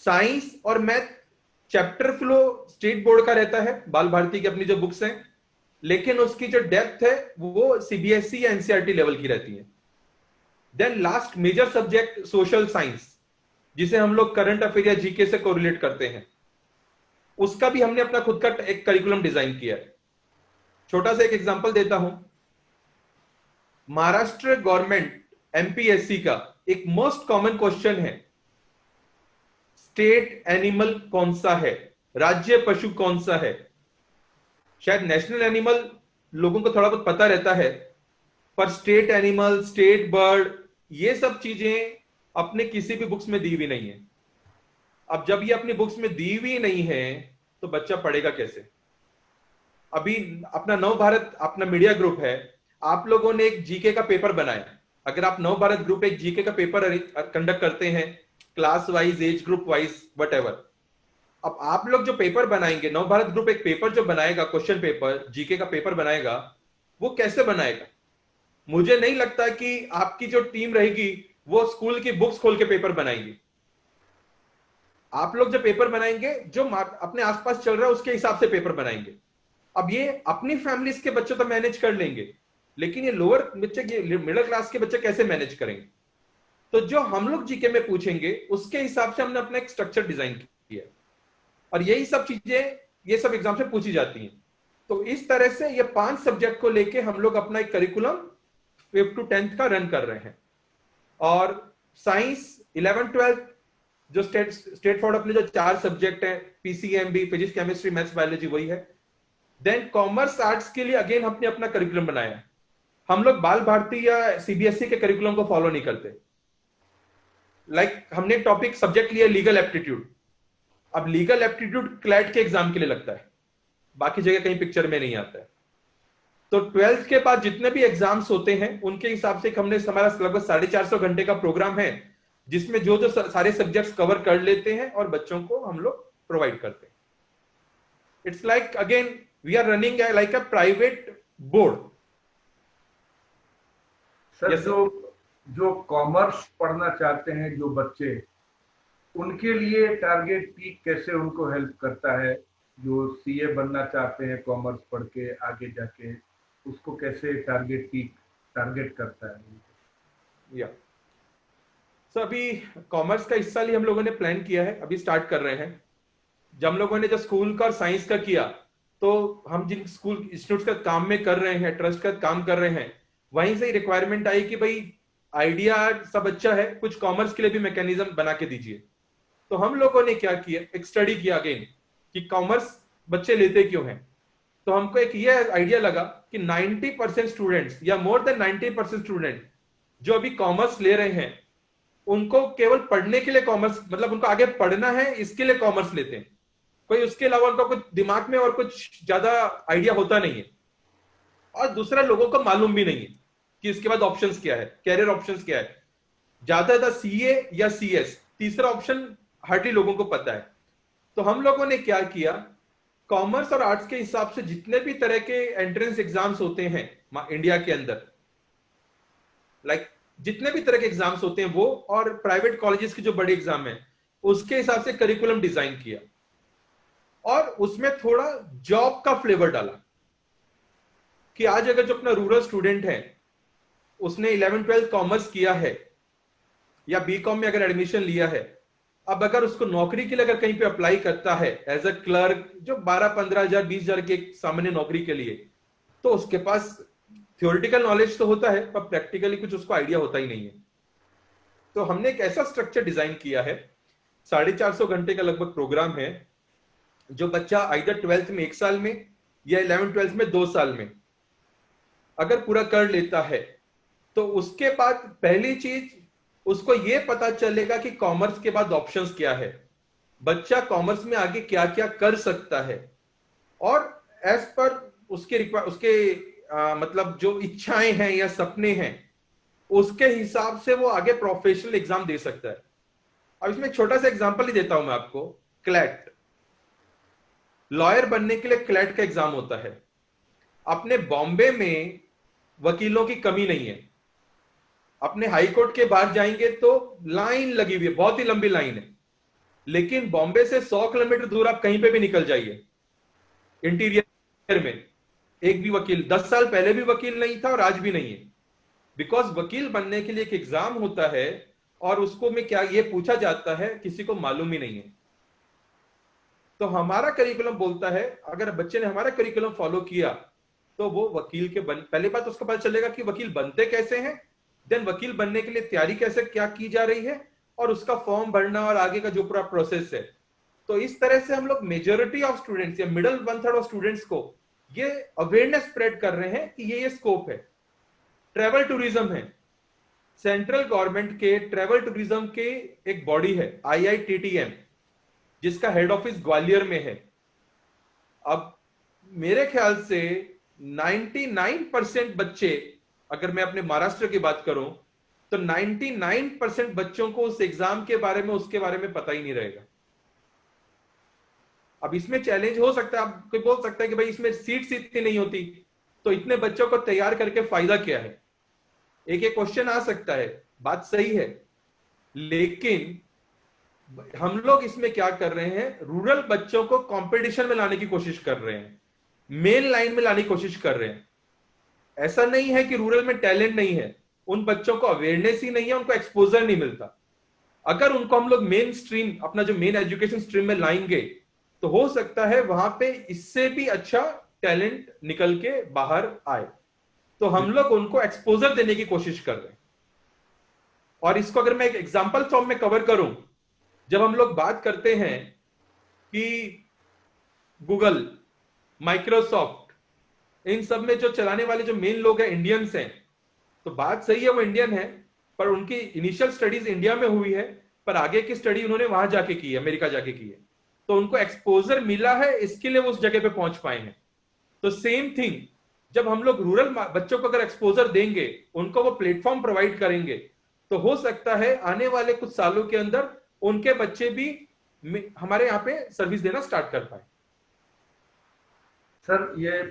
S2: साइंस और math chapter flow state board का रहता है, बाल भारती की अपनी जो बुक्स हैं, लेकिन उसकी जो डेप्थ है वो सीबीएसई या एनसीईआरटी लेवल की रहती है। Then last major subject social science, जिसे हम लोग करंट अफेयर या जीके से कोरिलेट करते हैं, उसका भी हमने अपना खुद का एक करिकुलम डिजाइन किया है। छोटा सा एक एग्जांपल देता हूं। महाराष्ट्र गवर्नमेंट एमपीएससी का एक मोस्ट कॉमन क्वेश्चन है, स्टेट एनिमल कौन सा है, राज्य पशु कौन सा है। शायद नेशनल एनिमल लोगों को थोड़ा बहुत पता रहता है, पर स्टेट एनिमल, स्टेट बर्ड, ये सब चीजें अपने किसी भी बुक्स में दी हुई नहीं है। अब जब ये अपनी बुक्स में दी हुई नहीं है तो बच्चा पढ़ेगा कैसे? अभी अपना नव भारत अपना मीडिया ग्रुप है, आप लोगों ने एक जीके का पेपर बनाया। अगर आप नव भारत ग्रुप एक जीके का पेपर कंडक्ट करते हैं, class wise, age group wise, whatever, अब आप लोग जो पेपर बनाएंगे, नव भारत ग्रुप एक पेपर जो बनाएगा, क्वेश्चन पेपर, जीके का पेपर बनाएगा, वो कैसे बनाएगा? मुझे नहीं लगता कि आपकी जो टीम रहेगी वो स्कूल की बुक्स खोल के पेपर बनाएगी। आप लोग जो पेपर बनाएंगे, जो अपने आसपास चल रहा है उसके हिसाब से पेपर बनाएंगे। अब ये अपनी फैमिलीज के बच्चे तो मैनेज कर लेंगे, लेकिन ये लोअर बच्चे, ये मिडिल क्लास के बच्चे कैसे मैनेज करेंगे? तो जो हम लोग जीके में पूछेंगे उसके हिसाब से हमने अपना एक स्ट्रक्चर डिजाइन किया, और यही सब चीजें ये सब एग्जाम से पूछी जाती हैं। तो इस तरह से ये 5 सब्जेक्ट को लेके हम लोग अपना एक करिकुलम 5th to 10th का रन कर रहे हैं। और साइंस 11th 12th जो स्टेट फॉरवर्ड अपने जो 4 सब्जेक्ट है, PCMB, physics, chemistry, maths, biology, वही है। देन कॉमर्स आर्ट्स के लिए अगेन हमने अपना करिकुलम बनाया है। हम लोग बाल भारती या सीबीएसई के करिकुलम को फॉलो नहीं करते। लाइक हमने टॉपिक सब्जेक्ट लिया लीगल एप्टीट्यूड। अब लीगल एप्टीट्यूड क्लैट के एग्जाम के लिए लगता है, बाकी जगह कहीं पिक्चर में नहीं आता है। तो 12th के बाद जितने भी एग्जाम्स होते हैं उनके हिसाब से हमने, हमारा लगभग 450 घंटे का प्रोग्राम है, जिसमें जो जो सारे सब्जेक्ट्स कवर कर लेते हैं और बच्चों को हम लोग प्रोवाइड करते हैं। It's like again we are running like a private board.
S1: Sir, जो कॉमर्स पढ़ना चाहते हैं जो बच्चे, उनके लिए टारगेट पीक कैसे उनको हेल्प करता है? जो सीए बनना चाहते हैं कॉमर्स पढ़ के आगे जाके, उसको कैसे टारगेट पीक टारगेट करता है?
S2: या सर, अभी कॉमर्स का इस साल ही हम लोगों ने प्लान किया है, अभी स्टार्ट कर रहे हैं। जब हम लोगों ने जो स्कूल का और साइंस का किया, तो हम जिन स्कूल इंस्टीट्यूट का काम में कर रहे हैं, ट्रस्ट का काम कर रहे हैं, वहीं से ही रिक्वायरमेंट आई कि भाई आइडिया सब अच्छा है, कुछ कॉमर्स के लिए भी मैकेनिज्म बना के दीजिए। तो हम लोगों ने क्या किया, एक स्टडी किया अगेन कि कॉमर्स बच्चे लेते क्यों हैं। तो हमको एक ये आइडिया लगा कि 90% स्टूडेंट्स या मोर देन 90% स्टूडेंट जो अभी कॉमर्स ले रहे हैं, उनको केवल पढ़ने के लिए कॉमर्स, मतलब उनको आगे पढ़ना है इसके लिए कॉमर्स लेते हैं, कोई उसके अलावा उनका कुछ दिमाग में और कुछ ज्यादा आइडिया होता नहीं है। और दूसरा लोगों को मालूम भी नहीं है कि इसके बाद ऑप्शंस क्या है, कैरियर ऑप्शंस क्या है। ज्यादा था सीए या सीएस, तीसरा ऑप्शन हार्डली लोगों को पता है। तो हम लोगों ने क्या किया, कॉमर्स और आर्ट्स के हिसाब से जितने भी तरह के एंट्रेंस एग्जाम्स होते हैं इंडिया के अंदर, जितने भी तरह के एग्जाम्स होते हैं वो, और प्राइवेट कॉलेजेस के जो बड़े एग्जाम है उसके हिसाब से करिकुलम डिजाइन किया, और उसमें थोड़ा जॉब का फ्लेवर डाला कि आज अगर जो अपना रूरल स्टूडेंट है, उसने 11th-12th कॉमर्स किया है या बीकॉम में अगर एडमिशन लिया है, अब अगर उसको नौकरी के लिए अगर कहीं पे अप्लाई करता है एज अ क्लर्क, जो 12-15 हजार 20 हजार के सामान्य नौकरी के लिए, तो उसके पास थ्योरेटिकल नॉलेज तो होता है पर प्रैक्टिकली कुछ उसको आइडिया होता ही नहीं है। तो हमने एक ऐसा स्ट्रक्चर डिजाइन किया है, 450 घंटे का लगभग प्रोग्राम है, जो बच्चा आइदर 12th में 1 साल में या 11th-12th में 2 साल में अगर पूरा कर लेता है, तो उसके बाद पहली चीज उसको यह पता चलेगा कि कॉमर्स के बाद ऑप्शंस क्या है, बच्चा कॉमर्स में आगे क्या क्या कर सकता है, और एज पर उसके मतलब जो इच्छाएं हैं या सपने हैं उसके हिसाब से वो आगे प्रोफेशनल एग्जाम दे सकता है। अब इसमें छोटा सा एग्जांपल ही देता हूं मैं आपको। क्लैट, लॉयर बनने के लिए क्लैट का एग्जाम होता है। अपने बॉम्बे में वकीलों की कमी नहीं है, अपने हाई कोर्ट के बाहर जाएंगे तो लाइन लगी हुई है, बहुत ही लंबी लाइन है, लेकिन बॉम्बे से 100 किलोमीटर दूर आप कहीं पे भी निकल जाइए इंटीरियर में, एक भी वकील 10 साल पहले भी वकील नहीं था और आज भी नहीं है। बिकॉज वकील बनने के लिए एक एग्जाम होता है और उसको में क्या ये पूछा जाता है, किसी को मालूम ही नहीं है। तो हमारा करिकुलम बोलता है अगर बच्चे ने हमारा करिकुलम फॉलो किया तो वो वकील के पहली बात उसको पता चलेगा कि वकील बनते कैसे हैं, देन वकील बनने के लिए तैयारी कैसे क्या की जा रही है, और उसका फॉर्म भरना और आगे का जो पूरा प्रोसेस है। तो इस तरह से हम लोग मेजोरिटी ऑफ स्टूडेंट्स या मिडल 1/3 ऑफ स्टूडेंट्स को ये अवेयरनेस स्प्रेड कर रहे हैं कि ये स्कोप है। ट्रैवल टूरिज्म है, सेंट्रल गवर्नमेंट के ट्रैवल टूरिज्म के एक बॉडी है IITTM, जिसका हेड ऑफिस ग्वालियर में है। अब मेरे ख्याल से 99% बच्चे, अगर मैं अपने महाराष्ट्र की बात करूं तो 99% बच्चों को उस एग्जाम के बारे में उसके बारे में पता ही नहीं रहेगा। अब इसमें चैलेंज हो सकता है, आप कोई बोल सकता है कि भाई इसमें सीट्स इतनी नहीं होती, तो इतने बच्चों को तैयार करके फायदा क्या है, एक एक क्वेश्चन आ सकता है, बात सही है। लेकिन हम लोग इसमें क्या कर रहे हैं, रूरल बच्चों को कंपटीशन में लाने की कोशिश कर रहे हैं, मेन लाइन में लाने की कोशिश कर रहे हैं। ऐसा नहीं है कि रूरल में टैलेंट नहीं है, उन बच्चों को अवेयरनेस ही नहीं है, उनको एक्सपोजर नहीं मिलता। अगर उनको हम लोग मेन स्ट्रीम, अपना जो मेन एजुकेशन स्ट्रीम में लाएंगे, तो हो सकता है वहां पे इससे भी अच्छा टैलेंट निकल के बाहर आए। तो हम लोग उनको एक्सपोजर देने की कोशिश कर रहे हैं। और इसको अगर मैं एक एग्जांपल फॉर्म में कवर करूं, जब हम लोग बात करते हैं कि गूगल, माइक्रोसॉफ्ट, इन सब में जो चलाने वाले जो मेन लोग हैं इंडियंस हैं, तो बात सही है वो इंडियन है, पर उनकी इनिशियल स्टडीज इंडिया में हुई है, पर आगे की स्टडी उन्होंने वहां जाके की है, अमेरिका जाके की है। तो उनको एक्सपोजर मिला है, इसके लिए वो उस जगह पे पहुंच पाए हैं। तो सेम थिंग, जब हम लोग रूरल बच्चों को अगर एक्सपोजर देंगे, उनको वो प्लेटफॉर्म प्रोवाइड करेंगे, तो हो सकता है आने वाले कुछ सालों के अंदर उनके बच्चे भी हमारे यहाँ पे सर्विस देना स्टार्ट कर पाए।
S1: सर, ये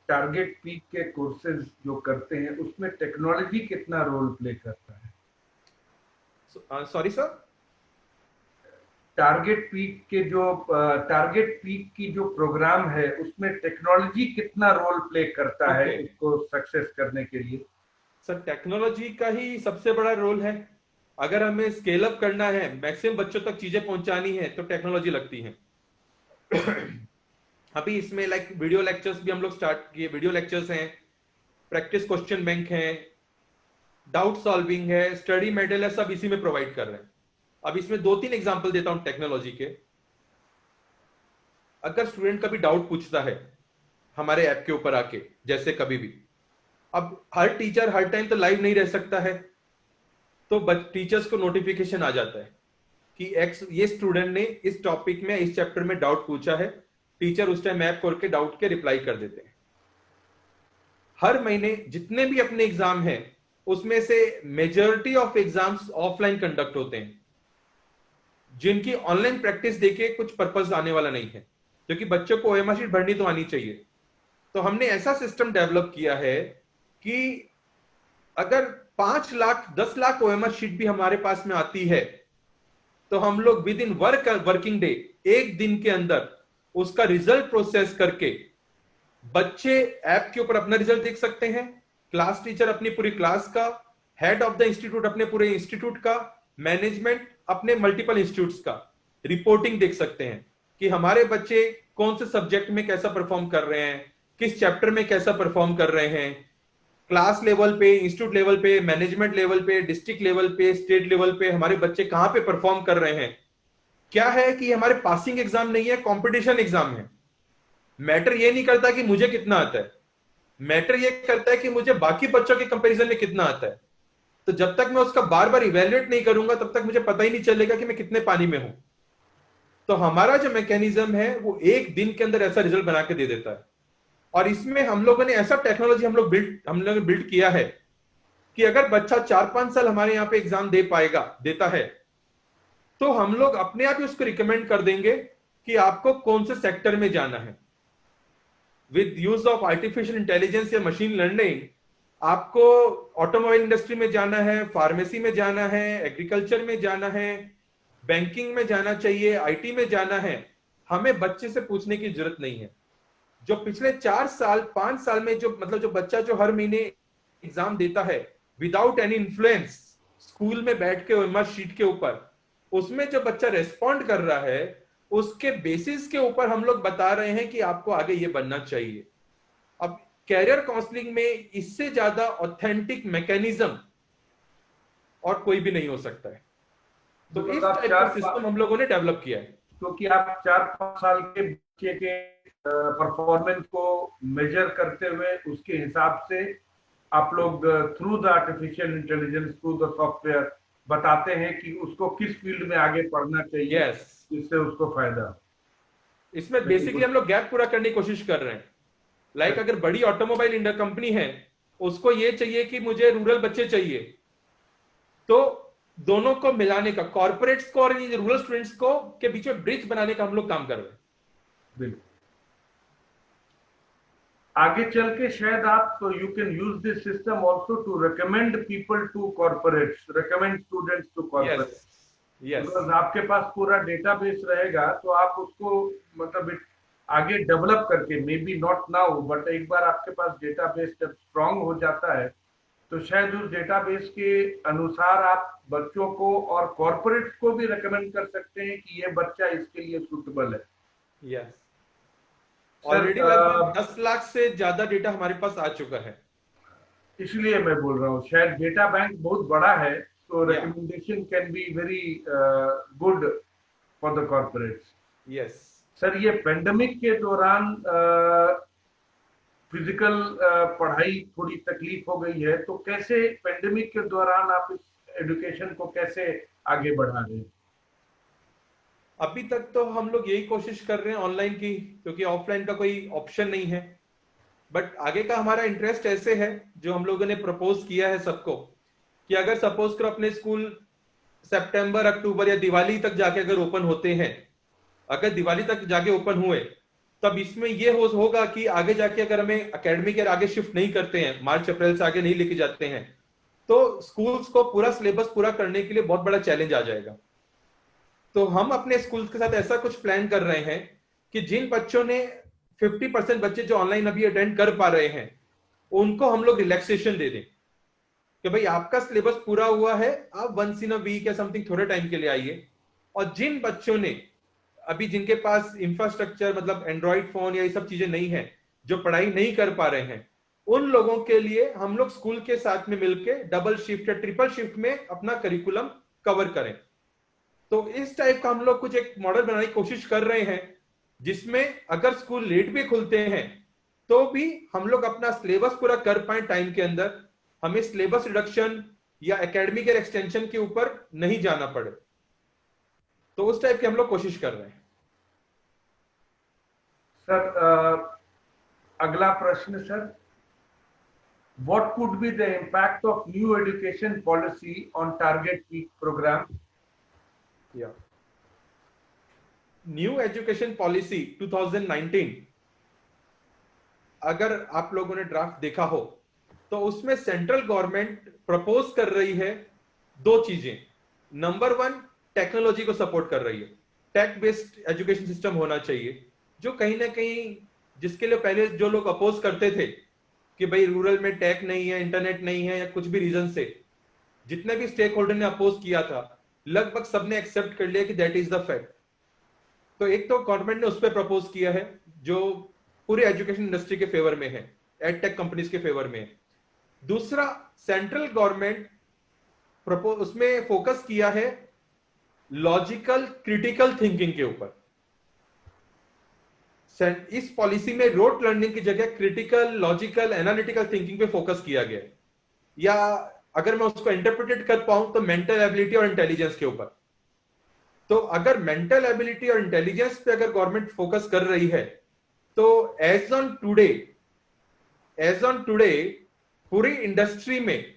S1: टारगेट पीक के कोर्सेज जो करते हैं उसमें टेक्नोलॉजी कितना रोल प्ले करता है?
S2: सॉरी सर,
S1: टारगेट पीक की जो प्रोग्राम है उसमें टेक्नोलॉजी कितना रोल प्ले करता है इसको सक्सेस करने के लिए?
S2: सर, टेक्नोलॉजी का ही सबसे बड़ा रोल है। अगर हमें स्केल अप करना है, मैक्सिमम बच्चों तक चीजें पहुंचानी है, तो टेक्नोलॉजी लगती है। अभी इसमें वीडियो लेक्चर्स भी हम लोग स्टार्ट किए, वीडियो लेक्चर्स हैं, प्रैक्टिस क्वेश्चन बैंक है, डाउट सॉल्विंग है, स्टडी मेटेरियल है, सब इसी में प्रोवाइड कर रहे हैं। अब इसमें 2-3 एग्जांपल देता हूं टेक्नोलॉजी के। अगर स्टूडेंट कभी डाउट पूछता है हमारे ऐप के ऊपर आके, जैसे कभी भी, अब हर टीचर हर टाइम तो लाइव नहीं रह सकता है, तो टीचर्स को नोटिफिकेशन आ जाता है कि ये स्टूडेंट ने इस टॉपिक में, इस चैप्टर में डाउट पूछा है। टीचर उस टाइम ऐप करके डाउट के रिप्लाई कर देते हैं। हर महीने जितने भी अपने एग्जाम हैं उसमें से majority of exams offline conduct होते हैं, जिनकी ऑनलाइन प्रैक्टिस देके कुछ पर्पस आने वाला नहीं है, क्योंकि बच्चों को ओएमआर शीट भरनी तो आनी चाहिए। तो हमने ऐसा सिस्टम डेवलप किया है कि अगर 5 लाख 10 लाख ओएमआर शीट भी हमारे पास में आती है तो हम लोग विद इन वर्किंग डे, एक दिन के अंदर उसका रिजल्ट प्रोसेस करके बच्चे ऐप के ऊपर अपना रिजल्ट देख सकते हैं, क्लास टीचर अपनी पूरी क्लास का, हेड ऑफ द इंस्टीट्यूट अपने पूरे इंस्टीट्यूट का, मैनेजमेंट अपने मल्टीपल इंस्टीट्यूट्स का रिपोर्टिंग देख सकते हैं कि हमारे बच्चे कौन से सब्जेक्ट में कैसा परफॉर्म कर रहे हैं, किस चैप्टर में कैसा परफॉर्म कर रहे हैं, क्लास लेवल पे, इंस्टीट्यूट लेवल पे, मैनेजमेंट लेवल पे, डिस्ट्रिक्ट लेवल पे, स्टेट लेवल पे हमारे बच्चे कहां पे परफॉर्म कर रहे हैं। क्या है कि हमारे पासिंग एग्जाम नहीं है, कंपटीशन एग्जाम है। मैटर ये नहीं करता कि मुझे कितना आता है, मैटर ये करता है कि मुझे बाकी बच्चों के कंपैरिजन में कितना आता है। तो जब तक मैं उसका बार बार इवेल्युएट नहीं करूंगा तब तक मुझे पता ही नहीं चलेगा कि मैं कितने पानी में हूं। तो हमारा जो मैकेनिज्म है वो एक दिन के अंदर ऐसा रिजल्ट बना के दे देता है। और इसमें हम लोगों ने ऐसा टेक्नोलॉजी हम लोग ने बिल्ड किया है कि अगर बच्चा 4-5 साल हमारे यहाँ पे एग्जाम देता है तो हम लोग अपने आप ही उसको रिकमेंड कर देंगे कि आपको कौन से सेक्टर में जाना है। With use of artificial intelligence या मशीन लर्निंग आपको ऑटोमोबाइल इंडस्ट्री में जाना है, फार्मेसी में जाना है, एग्रीकल्चर में जाना है, बैंकिंग में जाना चाहिए, आईटी में जाना है, हमें बच्चे से पूछने की जरूरत नहीं है। जो पिछले 4 साल 5 साल में जो बच्चा जो हर महीने एग्जाम देता है विदाउट एनी इन्फ्लुएंस, स्कूल में बैठ के ओएमआर शीट के ऊपर, उसमें जो बच्चा रेस्पॉन्ड कर रहा है उसके बेसिस के ऊपर हम लोग बता रहे हैं कि आपको आगे ये बनना चाहिए। अब कैरियर काउंसलिंग में इससे ज्यादा ऑथेंटिक मैकेनिज्म और कोई भी नहीं हो सकता है। तो इस टाइप का सिस्टम हम लोगों ने डेवलप किया है।
S1: क्योंकि आप 4-5 साल के बच्चे के परफॉर्मेंस को मेजर करते हुए उसके हिसाब से आप लोग through the artificial intelligence, through the software बताते हैं कि उसको किस फील्ड में आगे पढ़ना चाहिए, जिससे उसको फायदा।
S2: इसमें बेसिकली हम लोग गैप पूरा करने की कोशिश कर रहे हैं। लाइक अगर बड़ी ऑटोमोबाइल इंडस्ट्री कंपनी है, उसको ये चाहिए कि मुझे रूरल बच्चे चाहिए, तो दोनों को मिलाने का, कॉर्पोरेट्स को और रूरल स्टूडेंट्स को के बीच में ब्रिज बनाने का हम लोग काम कर रहे हैं।
S1: बिल्कुल। आगे चल के शायद आप you can use this system also to recommend people to corporates, recommend students to corporates. Because आपके पास पूरा डेटाबेस रहेगा तो आप उसको मतलब आगे डेवलप करके, may be not now but एक बार आपके पास डेटाबेस जब स्ट्रांग हो जाता है तो शायद उस डेटाबेस के अनुसार आप बच्चों को और कॉर्पोरेट्स को भी रेकमेंड कर सकते हैं कि ये बच्चा इसके लिए सूटेबल है।
S2: यस, ऑलरेडी लगभग 10 लाख से ज्यादा डेटा हमारे पास आ चुका है।
S1: इसलिए मैं बोल रहा हूँ शायद डेटा बैंक बहुत बड़ा है, तो recommendation can be very good for the corporates.
S2: Yes
S1: sir, ये पेंडेमिक के दौरान फिजिकल पढ़ाई थोड़ी तकलीफ हो गई है, तो कैसे पेंडेमिक के दौरान आप इस एजुकेशन को कैसे आगे बढ़ा रहे हैं?
S2: अभी तक तो हम लोग यही कोशिश कर रहे हैं ऑनलाइन की, क्योंकि ऑफलाइन का कोई ऑप्शन नहीं है। बट आगे का हमारा इंटरेस्ट ऐसे है, जो हम लोगों ने प्रपोज किया है सबको, कि अगर सपोज करो अपने स्कूल सितंबर, अक्टूबर या दिवाली तक जाके अगर ओपन होते हैं, अगर दिवाली तक जाके ओपन हुए, तब इसमें ये होगा कि आगे जाके अगर हमें एकेडमिक ईयर आगे शिफ्ट नहीं करते हैं, मार्च अप्रैल से आगे नहीं लेके जाते हैं, तो स्कूल्स को पूरा सिलेबस पूरा करने के लिए बहुत बड़ा चैलेंज आ जाएगा। तो हम अपने स्कूल के साथ ऐसा कुछ प्लान कर रहे हैं कि जिन बच्चों ने 50% बच्चे जो ऑनलाइन अभी अटेंड कर पा रहे हैं, उनको हम लोग रिलैक्सेशन दे दें कि भाई आपका सिलेबस पूरा हुआ है, आप वंस इन अ वीक या समथिंग थोड़े टाइम के लिए आइए। और जिन बच्चों ने अभी, जिनके पास इंफ्रास्ट्रक्चर मतलब एंड्रॉइड फोन या ये सब चीजें नहीं है, जो पढ़ाई नहीं कर पा रहे हैं, उन लोगों के लिए हम लोग स्कूल के साथ में मिलकर डबल शिफ्ट या ट्रिपल शिफ्ट में अपना करिकुलम कवर करें। तो इस टाइप का हम लोग कुछ एक मॉडल बनाने की कोशिश कर रहे हैं, जिसमें अगर स्कूल लेट भी खुलते हैं तो भी हम लोग अपना सिलेबस पूरा कर पाए टाइम के अंदर, हमें सिलेबस रिडक्शन या एकेडमिक ईयर एक्सटेंशन के ऊपर नहीं जाना पड़े। तो उस टाइप की हम लोग कोशिश कर रहे हैं।
S1: सर, अगला प्रश्न sir, What could be the impact of new education policy on target peak program?
S2: या न्यू एजुकेशन पॉलिसी 2019, अगर आप लोगों ने ड्राफ्ट देखा हो तो उसमें सेंट्रल गवर्नमेंट प्रपोज कर रही है दो चीजें। नंबर वन, टेक्नोलॉजी को सपोर्ट कर रही है। टेक बेस्ड एजुकेशन सिस्टम होना चाहिए, जो कहीं ना कहीं, जिसके लिए पहले जो लोग अपोज करते थे कि भाई रूरल में टेक नहीं है, इंटरनेट नहीं है, या कुछ भी रीजन से, जितने भी स्टेक होल्डर ने अपोज किया था, लगभग सबने एक्सेप्ट कर लिया कि दैट इज द फैक्ट। तो एक तो गवर्नमेंट ने उस पर प्रपोज किया है जो पूरी एजुकेशन इंडस्ट्री के फेवर में है, एडटेक कंपनीज के फेवर में है। दूसरा, सेंट्रल गवर्नमेंट उसमें फोकस किया है लॉजिकल क्रिटिकल थिंकिंग के ऊपर। इस पॉलिसी में रोट लर्निंग की जगह क्रिटिकल, लॉजिकल, एनालिटिकल थिंकिंग पे फोकस किया गया है, या अगर मैं उसको इंटरप्रिटेट कर पाऊं तो मेंटल एबिलिटी और इंटेलिजेंस के ऊपर। तो अगर मेंटल एबिलिटी और इंटेलिजेंस पे अगर गवर्नमेंट फोकस कर रही है, तो एज ऑन टुडे पूरी इंडस्ट्री में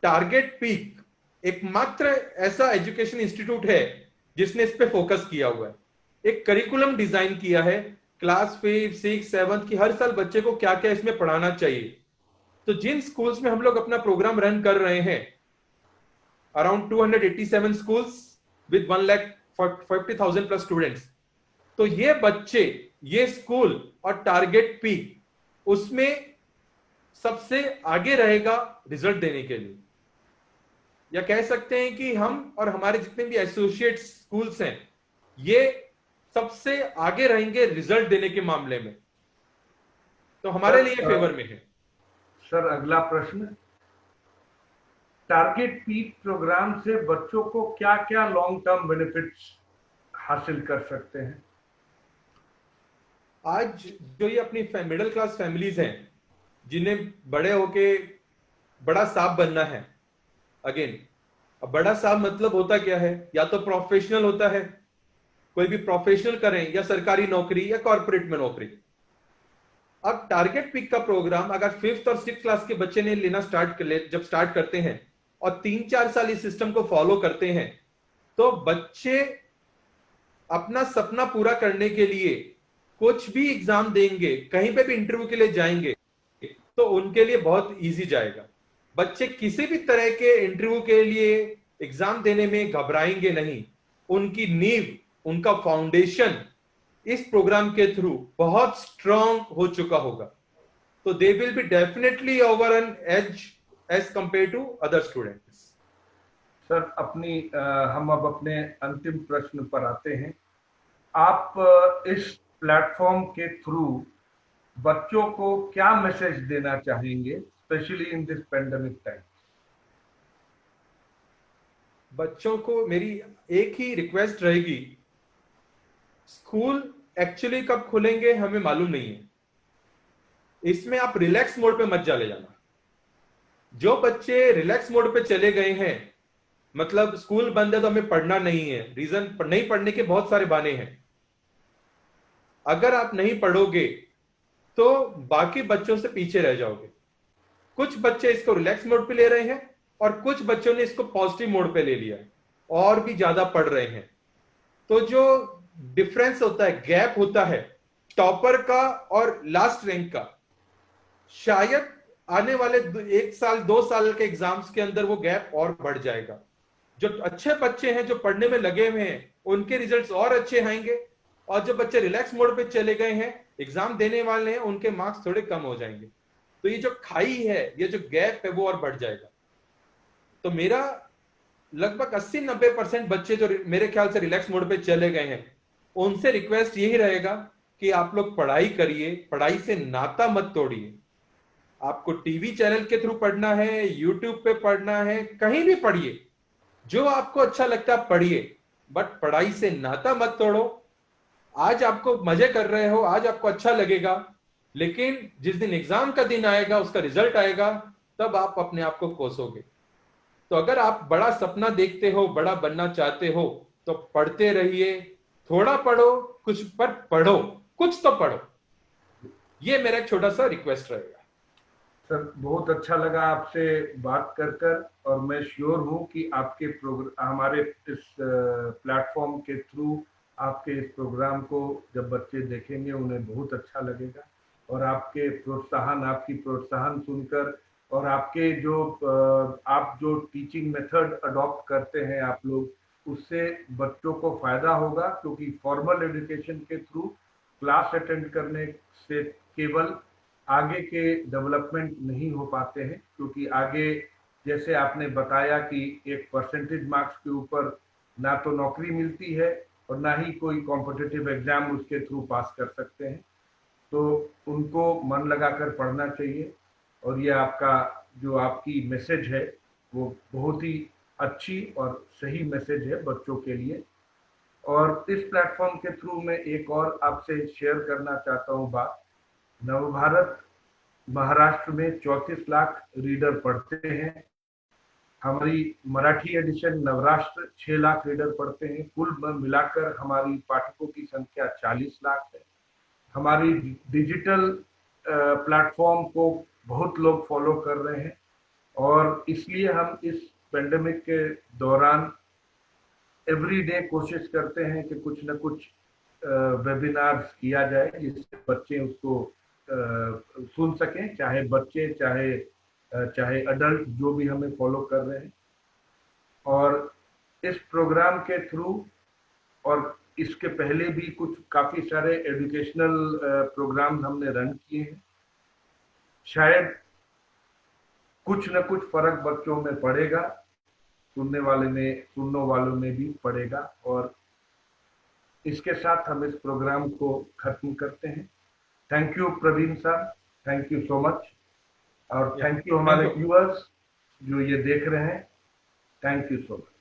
S2: टारगेट पीक एकमात्र ऐसा एजुकेशन इंस्टीट्यूट है जिसने इस पे फोकस किया हुआ है। एक करिकुलम डिजाइन किया है, क्लास 5, 6, 7 की हर साल बच्चे को क्या क्या इसमें पढ़ाना चाहिए। तो जिन स्कूल्स में हम लोग अपना प्रोग्राम रन कर रहे हैं, around 287 schools with 1,50,000 plus students, तो ये बच्चे, ये स्कूल और टारगेट पी उसमें सबसे आगे रहेगा रिजल्ट देने के लिए। या कह सकते हैं कि हम और हमारे जितने भी एसोसिएट स्कूल्स हैं, ये सबसे आगे रहेंगे रिजल्ट देने के मामले में। तो हमारे लिए फेवर में है।
S1: सर, अगला प्रश्न, टारगेट पीक प्रोग्राम से बच्चों को क्या क्या लॉन्ग टर्म बेनिफिट्स हासिल कर सकते हैं?
S2: आज जो ये अपनी मिडिल क्लास फैमिलीज हैं, जिन्हें बड़े होके बड़ा सांप बनना है, अगेन अब बड़ा सांप मतलब होता क्या है, या तो प्रोफेशनल होता है, कोई भी प्रोफेशनल करें, या सरकारी नौकरी या कॉर्पोरेट में नौकरी। अब टारगेट पिक का प्रोग्राम अगर 5th और 6th क्लास के बच्चे ने लेना जब स्टार्ट करते हैं और 3-4 साल इस सिस्टम को फॉलो करते हैं, तो बच्चे अपना सपना पूरा करने के लिए कुछ भी एग्जाम देंगे, कहीं पे भी इंटरव्यू के लिए जाएंगे, तो उनके लिए बहुत इजी जाएगा। बच्चे किसी भी तरह के इंटरव्यू के लिए एग्जाम देने में घबराएंगे नहीं। उनकी नींव, उनका फाउंडेशन इस प्रोग्राम के थ्रू बहुत स्ट्रांग हो चुका होगा। तो they will be definitely over an edge edge compare to other students.
S1: Sir, हम अब अपने अंतिम प्रश्न पर आते हैं। आप इस प्लेटफॉर्म के थ्रू बच्चों को क्या मैसेज देना चाहेंगे, specially in this pandemic time?
S2: बच्चों को मेरी एक ही रिक्वेस्ट रहेगी, स्कूल एक्चुअली कब खुलेंगे हमें मालूम नहीं है, इसमें आप रिलैक्स मोड पे मत चले जाना। जो बच्चे रिलैक्स मोड पे चले गए हैं, मतलब स्कूल बंद है तो हमें पढ़ना नहीं है, रीजन नहीं पढ़ने के बहुत सारे बहाने हैं। अगर आप नहीं पढ़ोगे तो बाकी बच्चों से पीछे रह जाओगे। कुछ बच्चे इसको रिलैक्स मोड पे ले रहे हैं और कुछ बच्चों ने इसको पॉजिटिव मोड पे ले लिया है और भी ज्यादा पढ़ रहे हैं। तो जो डिफरेंस होता है, गैप होता है टॉपर का और लास्ट रैंक का, शायद आने वाले 1 साल 2 साल के एग्जाम्स के अंदर वो गैप और बढ़ जाएगा। जो अच्छे बच्चे हैं, जो पढ़ने में लगे हुए हैं, उनके रिजल्ट्स और अच्छे आएंगे, और जो बच्चे रिलैक्स मोड पे चले गए हैं, एग्जाम देने वाले हैं, उनके मार्क्स थोड़े कम हो जाएंगे। तो ये जो खाई है, ये जो गैप है, वो और बढ़ जाएगा। तो मेरा लगभग 80-90% बच्चे जो मेरे ख्याल से रिलैक्स मोड पे चले गए हैं, उनसे रिक्वेस्ट यही रहेगा कि आप लोग पढ़ाई करिए, पढ़ाई से नाता मत तोड़िए। आपको टीवी चैनल के थ्रू पढ़ना है, यूट्यूब पे पढ़ना है, कहीं भी पढ़िए, जो आपको अच्छा लगता है पढ़िए, बट पढ़ाई से नाता मत तोड़ो। आज आपको मजे कर रहे हो, आज आपको अच्छा लगेगा, लेकिन जिस दिन एग्जाम का दिन आएगा, उसका रिजल्ट आएगा, तब आप अपने आप को कोसोगे। तो अगर आप बड़ा सपना देखते हो, बड़ा बनना चाहते हो, तो पढ़ते रहिए, थोड़ा पढ़ो, कुछ पर पढ़ो, कुछ तो पढ़ो। ये मेरा एक छोटा सा रिक्वेस्ट रहेगा।
S1: सर बहुत अच्छा लगा आपसे बात कर कर, और मैं श्योर हूँ कि आपके हमारे इस प्लेटफॉर्म के थ्रू आपके इस प्रोग्राम को जब बच्चे देखेंगे उन्हें बहुत अच्छा लगेगा, और आपकी प्रोत्साहन सुनकर, और आपके जो आप जो टीचिंग मेथड अडॉप्ट करते हैं आप लोग, उससे बच्चों को फायदा होगा, क्योंकि फॉर्मल एजुकेशन के थ्रू क्लास अटेंड करने से केवल आगे के डेवलपमेंट नहीं हो पाते हैं, क्योंकि आगे जैसे आपने बताया कि एक परसेंटेज मार्क्स के ऊपर ना तो नौकरी मिलती है और ना ही कोई कॉम्पिटिटिव एग्जाम उसके थ्रू पास कर सकते हैं। तो उनको मन लगाकर पढ़ना चाहिए, और ये जो आपकी मैसेज है वो बहुत ही अच्छी और सही मैसेज है बच्चों के लिए। और इस प्लेटफॉर्म के थ्रू मैं एक और आपसे शेयर करना चाहता हूँ बात। नवभारत महाराष्ट्र में 34 लाख रीडर पढ़ते हैं। हमारी मराठी एडिशन नवराष्ट्र 6 लाख रीडर पढ़ते हैं। कुल मिलाकर हमारी पाठकों की संख्या 40 लाख है। हमारी डिजिटल प्लेटफॉर्म को बहुत लोग फॉलो कर रहे हैं, और इसलिए हम इस पेंडेमिक के दौरान एवरी डे कोशिश करते हैं कि कुछ न कुछ वेबिनार्स किया जाए, जिससे बच्चे उसको सुन सकें, चाहे बच्चे चाहे अडल्ट जो भी हमें फॉलो कर रहे हैं। और इस प्रोग्राम के थ्रू, और इसके पहले भी कुछ काफी सारे एजुकेशनल प्रोग्राम्स हमने रन किए हैं, शायद कुछ न कुछ फर्क बच्चों में पड़ेगा, सुनने वालों में भी पड़ेगा। और इसके साथ हम इस प्रोग्राम को खत्म करते हैं। Thank you Praveen sir, thank you so much, और थैंक यू हमारे व्यूअर्स जो ये देख रहे हैं। Thank you so much.